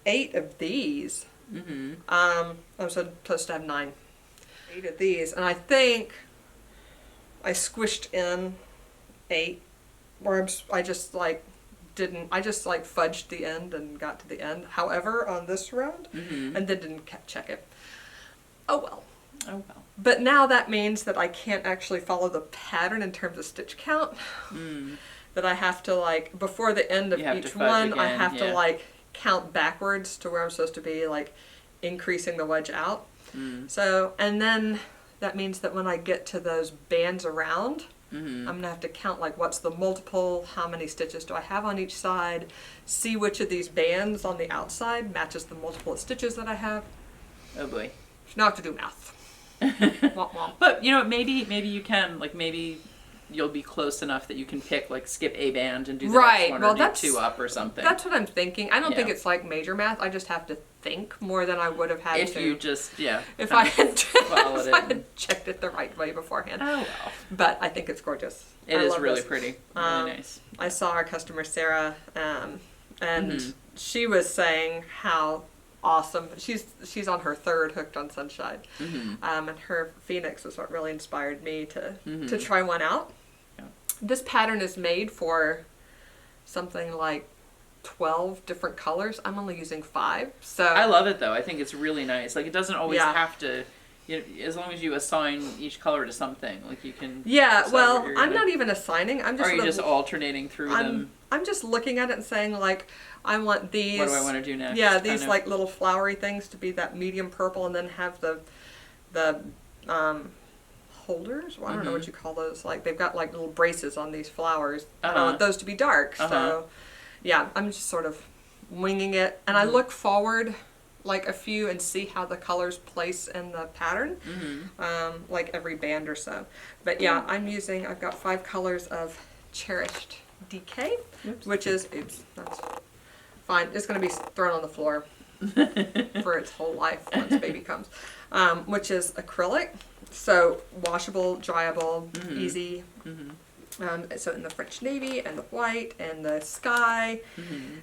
8 of these. I'm supposed to have 9. 8 of these. And I think I squished in 8, where I just like fudged the end and got to the end. However, on this round, and then didn't check it. Oh well. Oh well. But now that means that I can't actually follow the pattern in terms of stitch count. That I have to, like, before the end of each one, I have to, like, count backwards to where I'm supposed to be, like, increasing the wedge out. So, and then that means that when I get to those bands around, I'm going to have to count, like, what's the multiple, how many stitches do I have on each side, see which of these bands on the outside matches the multiple of stitches that I have. Oh boy. Now I have to do math. Womp womp. But, you know, maybe you can, like, maybe you'll be close enough that you can pick, like, skip a band and do the next one, or do 2 up or something. That's what I'm thinking. I don't think it's like major math. I just have to think more than I would have had if to. you just, if I had checked it the right way beforehand. Oh well. But I think it's gorgeous. It is really pretty. Really nice. I saw our customer Sarah, and she was saying how awesome. She's on her 3rd Hooked on Sunshine, and her Phoenix was what really inspired me to try one out. Yeah. This pattern is made for something like 12 different colors. I'm only using 5, so I love it though. I think it's really nice. Like, it doesn't always have to. As long as you assign each color to something, like, you can. Yeah, well, I'm not even assigning. I'm just. Or are you just alternating through them? I'm just looking at it and saying, like, I want these. What do I want to do next? Yeah, these like little flowery things to be that medium purple, and then have the holders. Well, I don't know what you call those. Like, they've got like little braces on these flowers. I want those to be dark. So, yeah, I'm just sort of winging it, and I look forward like a few and see how the colors place in the pattern, like every band or so. But yeah, I've got 5 colors of Cherished Decay, which is, that's fine. It's going to be thrown on the floor for its whole life once baby comes, which is acrylic. So washable, dryable, easy. So in the French navy and the white and the sky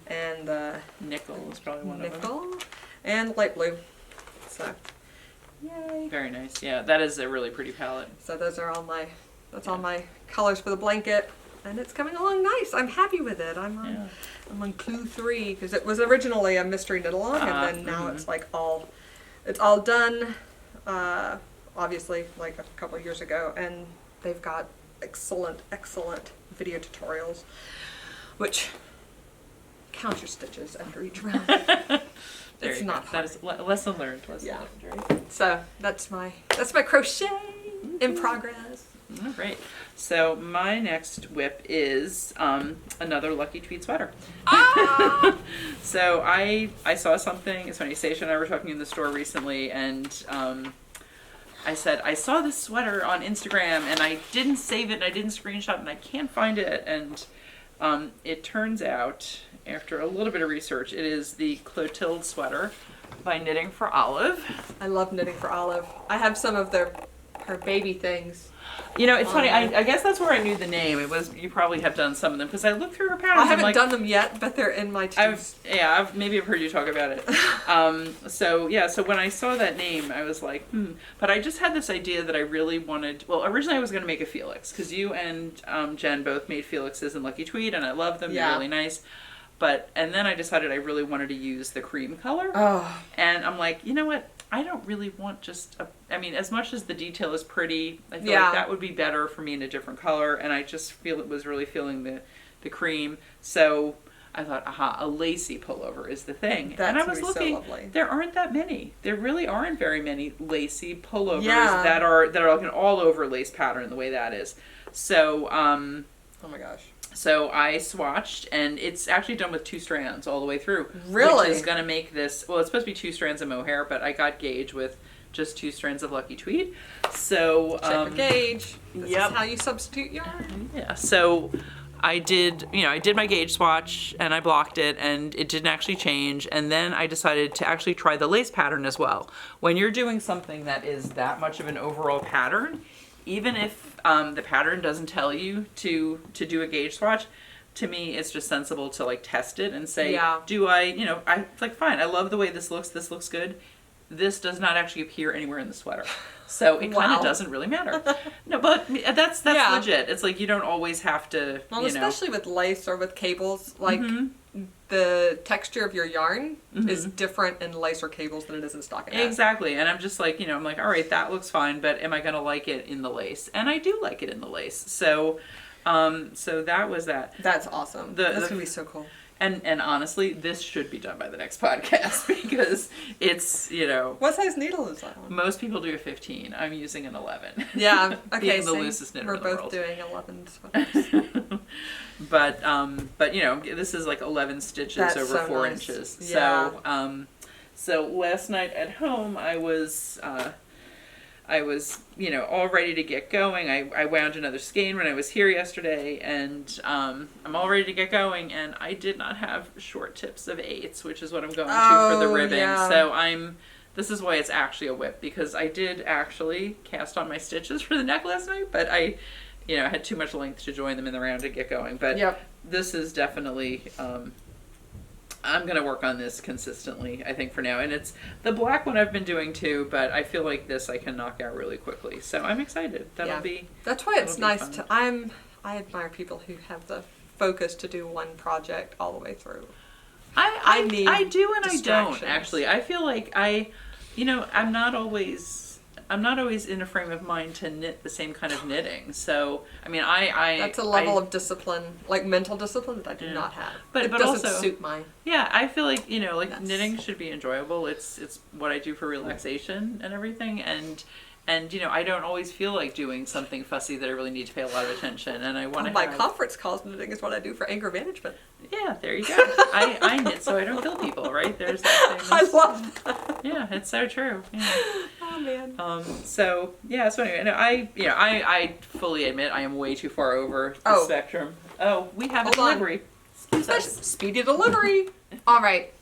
and the nickel is probably one of them. And light blue. So, yay. Very nice. Yeah, that is a really pretty palette. So those are all my colors for the blanket. And it's coming along nice. I'm happy with it. I'm on clue 3 because it was originally a mystery knit along, and then now it's like it's all done. Obviously, like a couple of years ago, and they've got excellent video tutorials, which count your stitches after each round. It's not hard. That is lesson learned. Right? So that's my crochet in progress. All right. So my next whip is another Lucky Tweed sweater. So I saw something. It's funny. Sasha and I were talking in the store recently, and I said, I saw this sweater on Instagram, and I didn't save it, and I didn't screenshot it, and I can't find it. And it turns out, after a little bit of research, it is the Clotilde sweater by Knitting for Olive. I love Knitting for Olive. I have some of her baby things. You know, it's funny. I guess that's where I knew the name. It was, you probably have done some of them because I looked through her patterns. I haven't done them yet, but they're in my tubes. Maybe I've heard you talk about it. So when I saw that name, I was like, But I just had this idea that I really wanted. Well, originally I was going to make a Felix because you and Jen both made Felixes in Lucky Tweed, and I love them. They're really nice. And then I decided I really wanted to use the cream color. Oh. And I'm like, you know what? I don't really want as much as the detail is pretty, I feel like that would be better for me in a different color, and I just feel it was really feeling the cream. So I thought, a lacy pullover is the thing. And I was looking, so lovely. There aren't that many. There really aren't very many lacy pullovers that are like an all over lace pattern the way that is. So, oh my gosh. So I swatched, and it's actually done with 2 strands all the way through. Really? Which is going to make this, well, it's supposed to be 2 strands of mohair, but I got gauge with just 2 strands of Lucky Tweed. So check your gauge. This is how you substitute yarn. Yeah. So I did my gauge swatch, and I blocked it, and it didn't actually change. And then I decided to actually try the lace pattern as well. When you're doing something that is that much of an overall pattern, even if the pattern doesn't tell you to do a gauge swatch, to me it's just sensible to like test it and say, do I, I like, fine, I love the way this looks good. this does not actually appear anywhere in the sweater. So it kind of doesn't really matter. No, but that's legit. It's like you don't always have to, especially with lace or with cables, like the texture of your yarn is different in lace or cables than it is in stockinette. Exactly. And I'm just like, I'm like, all right, that looks fine, but am I going to like it in the lace? And I do like it in the lace. So so that was that. That's awesome. That's going to be so cool. And honestly, this should be done by the next podcast because it's, What size needle is that one? Most people do a 15. I'm using an 11. Yeah. Okay. Being the loosest knitter in the world. We're both doing 11 sweaters. But this is like 11 stitches That's over so 4 nice. inches. Yeah. So last night at home, I was all ready to get going. I wound another skein when I was here yesterday, and I'm all ready to get going, and I did not have short tips of 8s, which is what I'm going to for the ribbing. Yeah. So this is why it's actually a whip, because I did actually cast on my stitches for the neck last night, but I had too much length to join them in the round to get going. But this is definitely, I'm going to work on this consistently, I think, for now. And it's the black one I've been doing too, but I feel like this I can knock out really quickly. So I'm excited. That's why it's nice fun. I admire people who have the focus to do one project all the way through. I do and I don't, actually. I feel like I'm not always in a frame of mind to knit the same kind of knitting. So, that's a level of discipline, like mental discipline, that I do not have. But it doesn't suit mine. Yeah, I feel like, knitting should be enjoyable. It's what I do for relaxation and everything. And I don't always feel like doing something fussy that I really need to pay a lot of attention. And I want to my conference calls knitting is what I do for anger management. Yeah, there you go. I knit so I don't kill people, right? There's that famous... I love that. Yeah, it's so true. Yeah. Oh man. So anyway, I fully admit I am way too far over the spectrum. Oh, we have a delivery. Excuse us. Speedy delivery. All right.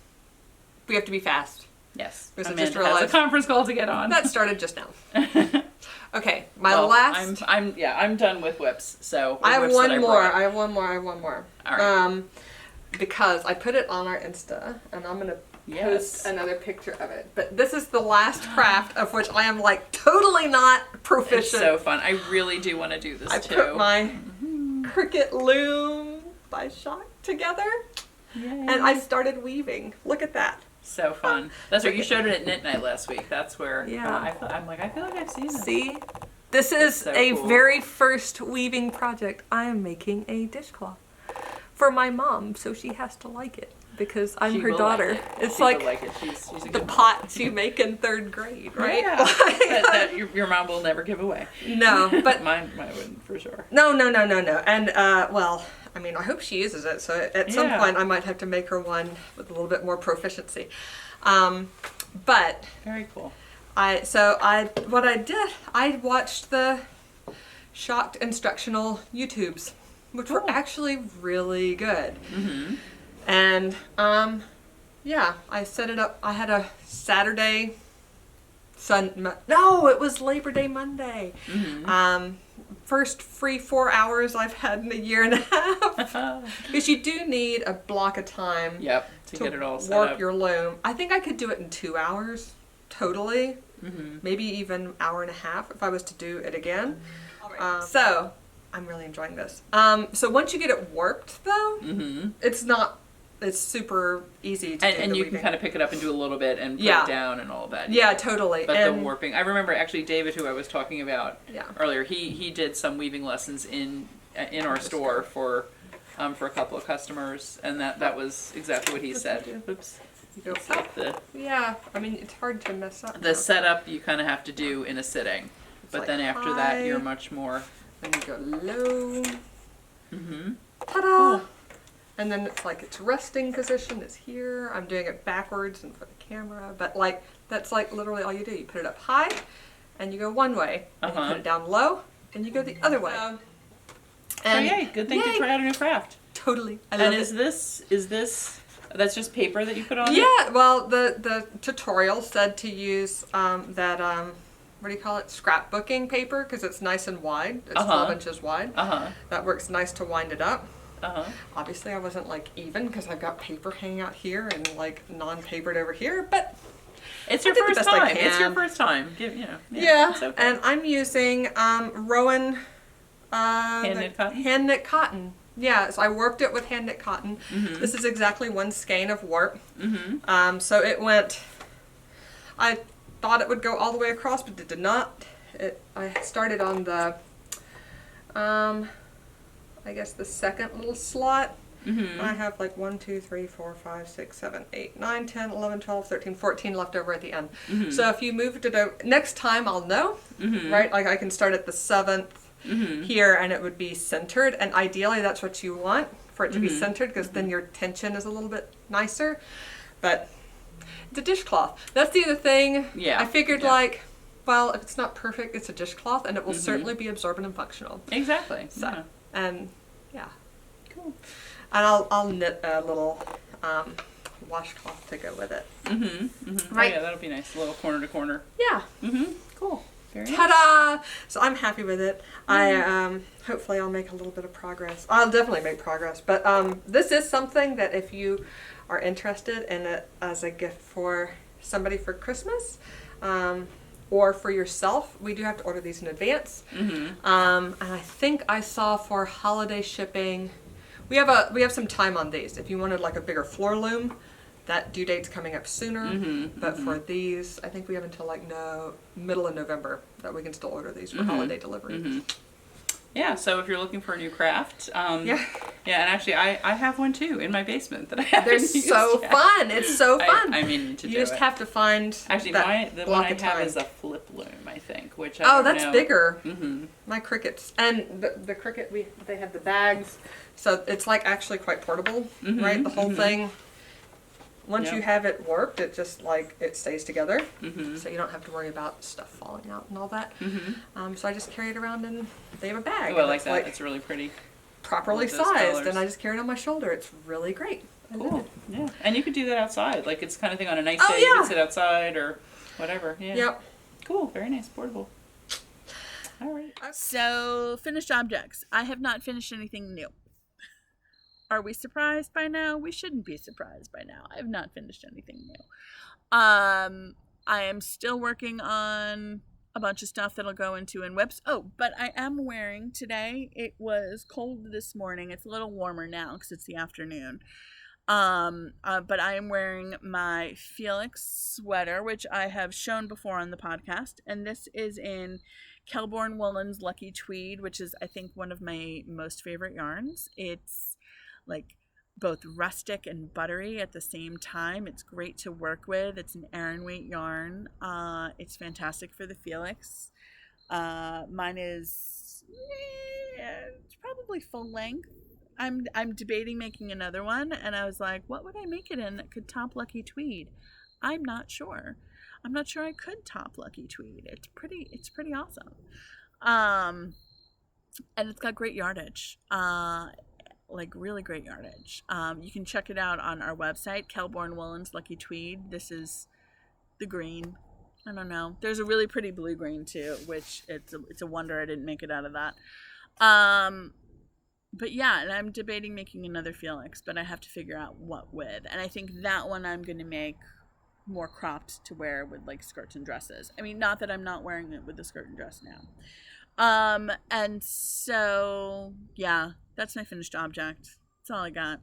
We have to be fast. Yes. Because I just realized has a conference call to get on. That started just now. Okay, last. I'm done with whips. So I have one more. All right. Because I put it on our Insta, and I'm gonna post another picture of it. But this is the last craft of which I am like totally not proficient. It's so fun. I really do want to do this too. I put my Cricut loom by Shock together, and I started weaving. Look at that. So fun. That's right. You showed it at Knit Night last week. That's where I feel like I've seen it. See? This is so cool. Very first weaving project. I am making a dishcloth for my mom, so she has to like it because I'm her daughter. Like it. It's she like it. She's a the pots you make in 3rd grade, right? Yeah. that your mom will never give away. No, but mine wouldn't for sure. No. And I hope she uses it. So at some point, I might have to make her one with a little bit more proficiency. But very cool. I watched the Shocked instructional YouTubes, which were actually really good. Mm-hmm. And I set it up. I had a Saturday, it was Labor Day Monday. Mm-hmm. First free 4 hours I've had in a year and a half. Because you do need a block of time to get it all set work up. your loom. I think I could do it in 2 hours totally. Mm-hmm. Maybe even an hour and a half if I was to do it again. So I'm really enjoying this. So once you get it worked though, it's super easy to do. And you weaving. can kind of pick it up and do a little bit and put it down and all that. Yeah, totally. But the warping, I remember actually David, who I was talking about earlier, he did some weaving lessons in our store for a couple of customers, and that was exactly what he said. Oops. It's hard to mess up. The setup you kind of have to do in a sitting, but then after that you're much more. Then you go low. Mm-hmm. Ta-da! Cool. And then it's like its resting position is here. I'm doing it backwards and for the camera, but that's literally all you do. You put it up high, and you go one way. And you put it down low, and you go the other way. Good thing to try out a new craft. Totally. Is this that's just paper that you put on? Yeah. Well, the tutorial said to use that what do you call it? Scrapbooking paper, because it's nice and wide. It's 12 inches wide. That works nice to wind it up. Obviously I wasn't even because I've got paper hanging out here and non-papered over here, but It's your first time. It's your first time. Yeah. It's okay. And I'm using Rowan hand knit cotton. Yeah, so I warped it with hand knit cotton. Mm-hmm. This is exactly one skein of warp. Mm-hmm. So it went. I thought it would go all the way across, but it did not. I started on the, I guess the second little slot. Mm-hmm. I have like 1, 2, 3, 4, 5, 6, 7, 8, 9, 10, 11, 12, 13, 14 left over at the end. Mm-hmm. So if you moved it over, next time I'll know, right? Like I can start at the 7th here and it would be centered. And ideally that's what you want, for it to be centered, because then your tension is a little bit nicer. But it's a dishcloth. That's the other thing. Yeah. I figured like, well, if it's not perfect, it's a dishcloth and it will certainly be absorbent and functional. Exactly. So, and yeah. Cool. And I'll knit a little washcloth to go with it. Right. Oh, yeah, that'll be nice. A little corner to corner. Yeah. Cool. Very nice. Ta-da! So I'm happy with it. I hopefully I'll make a little bit of progress. I'll definitely make progress. But this is something that if you are interested in it as a gift for somebody for Christmas, or for yourself, we do have to order these in advance. And I think I saw for holiday shipping, we have some time on these. If you wanted like a bigger floor loom, that due date's coming up sooner. But for these, I think we have until like middle of November that we can still order these for holiday delivery. Yeah, so if you're looking for a new craft, yeah, and actually I have one too in my basement that I haven't They're used so yet. fun. It's so fun. I mean to you do just it. have to find actually the one I have is a flip loom, I think, which I don't that's know. bigger. My Cricuts and the Cricut they have the bags, so it's like actually quite portable, right? The whole thing. Once you have it warped, it just like it stays together, so you don't have to worry about stuff falling out and all that. So I just carry it around and they have a bag. Oh, I like that. It's really pretty. Properly sized, and I just carry it on my shoulder. It's really great. Cool. Yeah, and you could do that outside. Like it's kind of thing on a nice day. You could sit outside or whatever. Yeah. Yep. Cool. Very nice. Portable. All right. So finished objects. I have not finished anything new. Are we surprised by now? We shouldn't be surprised by now. I have not finished anything new. I am still working on a bunch of stuff that'll go into in whips. Oh, but I am wearing today. It was cold this morning. It's a little warmer now because it's the afternoon. But I am wearing my Felix sweater, which I have shown before on the podcast. And this is in Kelbourne Woolen's Lucky Tweed, which is, I think, one of my most favorite yarns. It's like both rustic and buttery at the same time. It's great to work with. It's an Aran weight yarn. It's fantastic for the Felix. Mine is it's probably full length. I'm debating making another one, and I was like, what would I make it in that could top Lucky Tweed? I'm not sure. I'm not sure I could top Lucky Tweed. It's pretty awesome. And it's got great yardage. Like really great yardage. You can check it out on our website, Kelbourne Woolen's Lucky Tweed. This is the green. I don't know. There's a really pretty blue green too, which it's a wonder I didn't make it out of that. But yeah, and I'm debating making another Felix, but I have to figure out what with. And I think that one I'm going to make more cropped to wear with like skirts and dresses. I mean, not that I'm not wearing it with the skirt and dress now. And so, yeah, that's my finished object. That's all I got.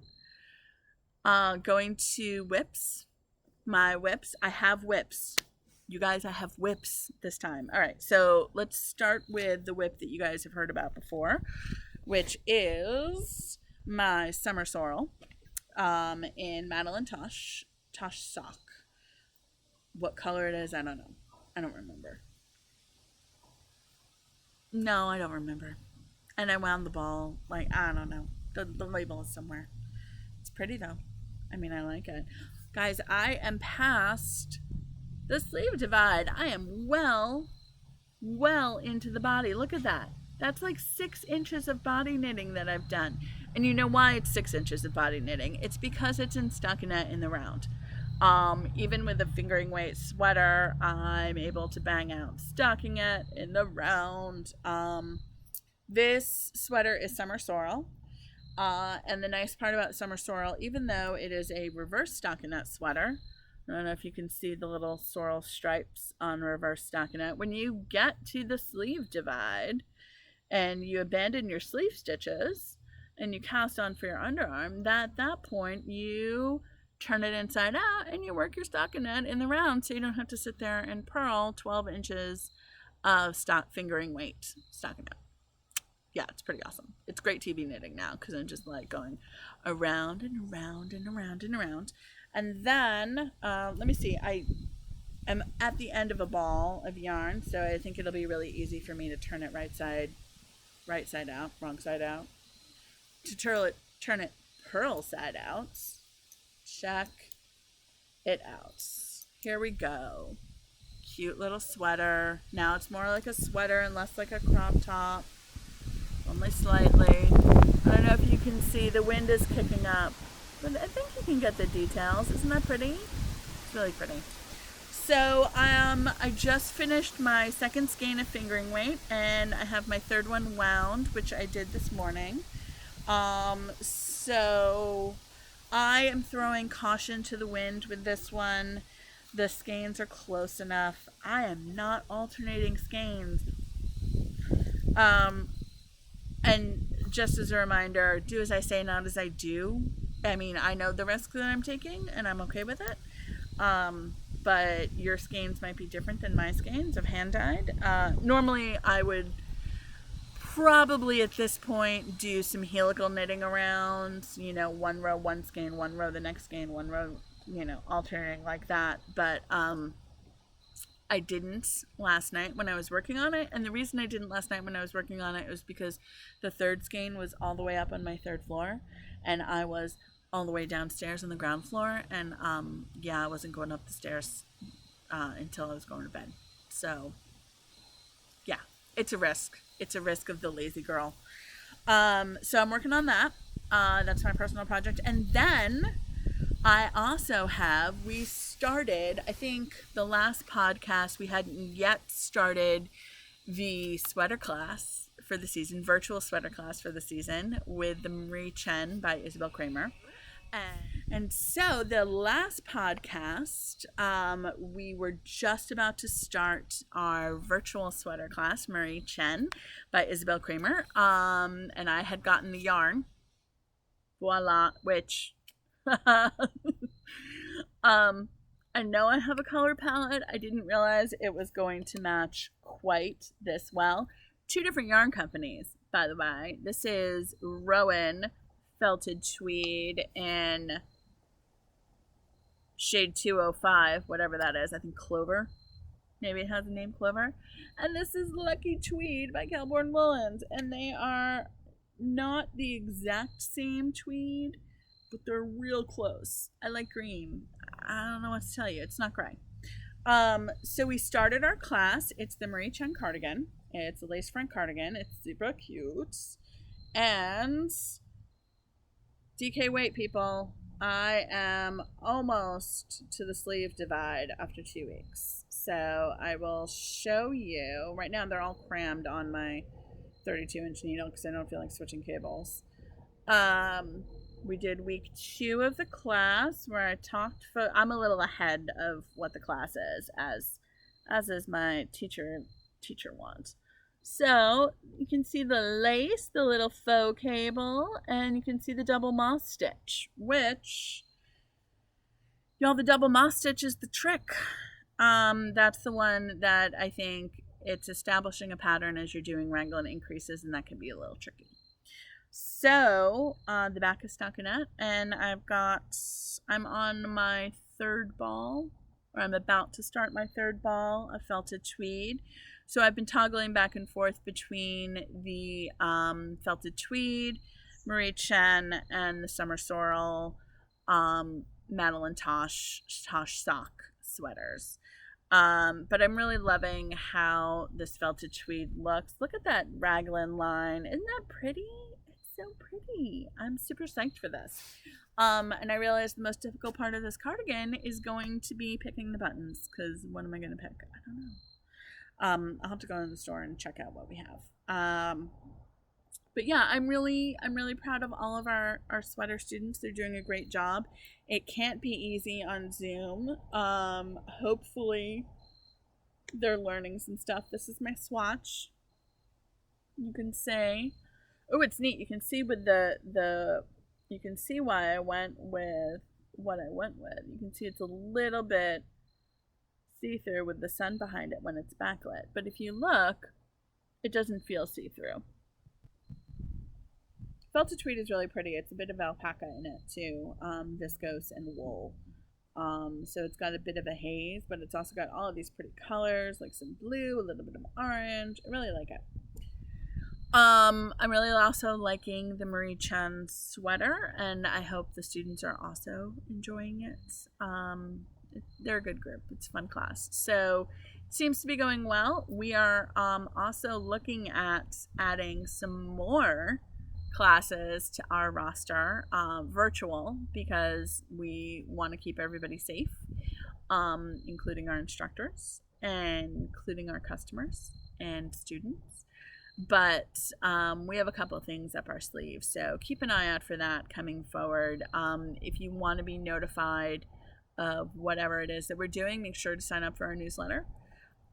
Going to whips. My whips. I have whips. You guys, I have whips this time. All right, so let's start with the whip that you guys have heard about before, which is my Summer Sorrel in Madeline Tosh Sock. What color it is, I don't know. I don't remember. No, I don't remember. And I wound the ball. Like, I don't know. The label is somewhere. It's pretty, though. I mean, I like it. Guys, I am past the sleeve divide. I am well into the body. Look at that. That's like 6 inches of body knitting that I've done. And you know why it's 6 inches of body knitting? It's because it's in stockinette in the round. Even with a fingering weight sweater, I'm able to bang out stockinette in the round. This sweater is Summer Sorrel. And the nice part about Summer Sorrel, even though it is a reverse stockinette sweater, I don't know if you can see the little sorrel stripes on reverse stockinette. When you get to the sleeve divide and you abandon your sleeve stitches and you cast on for your underarm, at that point you turn it inside out and you work your stockinette in the round, so you don't have to sit there and purl 12 inches of fingering weight stockinette. Yeah, it's pretty awesome. It's great TV knitting now because I'm just like going around and around and around and around. And then, let me see, I am at the end of a ball of yarn, so I think it'll be really easy for me to turn it right side out, wrong side out. To turn it purl side out. Check it out. Here we go. Cute little sweater. Now it's more like a sweater and less like a crop top. Only slightly. I don't know if you can see, the wind is kicking up, but I think you can get the details. Isn't that pretty? It's really pretty. So I just finished my second skein of fingering weight, and I have my third one wound, which I did this morning. So I am throwing caution to the wind with this one. The skeins are close enough. I am not alternating skeins. And just as a reminder, do as I say, not as I do. I mean, I know the risk that I'm taking, and I'm okay with it. But your skeins might be different than my skeins of hand-dyed. Normally, I would probably at this point do some helical knitting around, one row, one skein, one row, the next skein, one row, alternating like that. But I didn't last night when I was working on it. And the reason I didn't last night when I was working on it was because the third skein was all the way up on my third floor, and I was all the way downstairs on the ground floor. And I wasn't going up the stairs until I was going to bed. So yeah, it's a risk. It's a risk of the lazy girl. So I'm working on that. That's my personal project. And then I also we started, I think the last podcast, we hadn't yet started the sweater class for the season, virtual sweater class for the season with the Marie Chen by Isabel Kramer. And so the last podcast, we were just about to start our virtual sweater class, Marie Chen by Isabel Kramer. And I had gotten the yarn, voila, which I know I have a color palette. I didn't realize it was going to match quite this well. 2 different yarn companies, by the way. This is Rowan Felted Tweed in shade 205, whatever that is. I think Clover. Maybe it has the name Clover. And this is Lucky Tweed by Calborn Woolens. And they are not the exact same tweed, but they're real close. I like green. I don't know what to tell you. It's not gray. So we started our class. It's the Marie Chen cardigan. It's a lace front cardigan. It's super cute. And Decay weight, people. I am almost to the sleeve divide after 2 weeks. So I will show you. Right now they're all crammed on my 32-inch needle because I don't feel like switching cables. We did week 2 of the class where I talked I'm a little ahead of what the class is, as is my teacher wants. So you can see the lace, the little faux cable, and you can see the double moss stitch, which, y'all, the double moss stitch is the trick. That's the one that I think it's establishing a pattern as you're doing raglan increases, and that can be a little tricky. So the back is stockinette, and I'm on my 3rd ball, or I'm about to start my 3rd ball of felted tweed. So I've been toggling back and forth between the felted tweed, Marie Chen, and the Summer Sorrel Madeline Tosh sock sweaters. But I'm really loving how this felted tweed looks. Look at that raglan line. Isn't that pretty? So pretty. I'm super psyched for this. And I realized the most difficult part of this cardigan is going to be picking the buttons, because what am I going to pick? I don't know. I'll have to go in the store and check out what we have. But yeah, I'm really proud of all of our sweater students. They're doing a great job. It can't be easy on Zoom. Hopefully they're learning some stuff. This is my swatch. You can say, oh, it's neat. You can see with you can see why I went with what I went with. You can see it's a little bit see-through with the sun behind it when it's backlit. But if you look, it doesn't feel see-through. Felted tweed is really pretty. It's a bit of alpaca in it too, viscose and wool. So it's got a bit of a haze, but it's also got all of these pretty colors, like some blue, a little bit of orange. I really like it. I'm really also liking the Marie Chen sweater, and I hope the students are also enjoying it. They're a good group. It's a fun class. So it seems to be going well. We are also looking at adding some more classes to our roster, virtual, because we want to keep everybody safe, including our instructors and including our customers and students. But we have a couple of things up our sleeves, so keep an eye out for that coming forward. If you want to be notified of whatever it is that we're doing, make sure to sign up for our newsletter.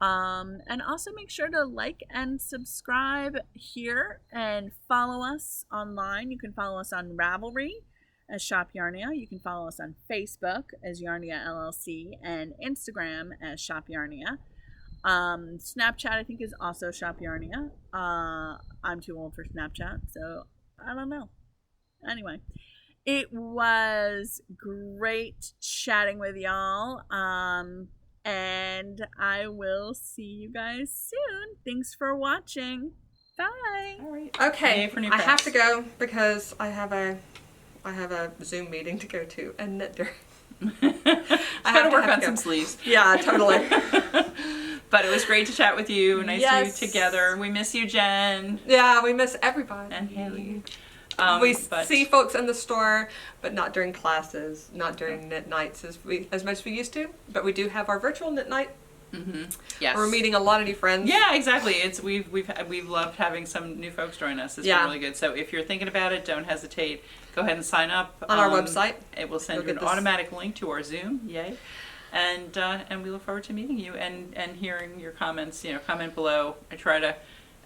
And also make sure to like and subscribe here and follow us online. You can follow us on Ravelry as Shop Yarnia. You can follow us on Facebook as Yarnia LLC and Instagram as Shop Yarnia. Snapchat, I think, is also Shop Yarnia. I'm too old for Snapchat, so I don't know. Anyway, it was great chatting with y'all. And I will see you guys soon. Thanks for watching. Bye. All right. Okay, I have to go because I have a Zoom meeting to go to and knit during. I got to work on some sleeves. Yeah, totally. But it was great to chat with you. Nice to be together. We miss you, Jen. Yeah, we miss everybody. And Haley. We see folks in the store, but not during classes, not during knit nights as much as we used to. But we do have our virtual knit night. Mm-hmm. Yes. We're meeting a lot of new friends. Yeah, exactly. We've loved having some new folks join us. It's been really good. So if you're thinking about it, don't hesitate. Go ahead and sign up on our website. It will send you an automatic link to our Zoom. Yay! And we look forward to meeting you and hearing your comments. Comment below. I try to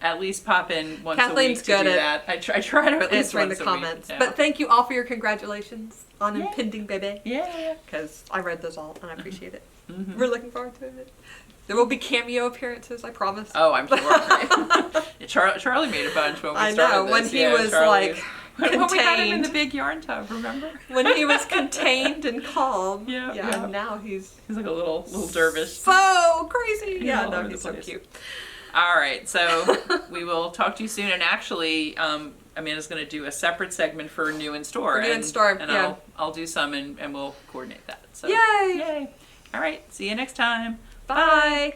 at least pop in once a week to do that. I try to at least answering once the a comments. week. Yeah. But thank you all for your congratulations on impending baby. Yeah. Because I read those all and I appreciate it. Mm-hmm. We're looking forward to it. There will be cameo appearances, I promise. Oh, I'm sure. Charlie made a bunch when we started. I know, when he was like contained. When we had him in the big yarn tub, remember? When he was contained and calm. Yeah. And now he's like a little dervish. So crazy. Yeah, no, he's so cute. All right, so we will talk to you soon. And actually, Amanda's going to do a separate segment for New in Store. And I'll do some and we'll coordinate that. So, Yay! All right, see you next time. Bye.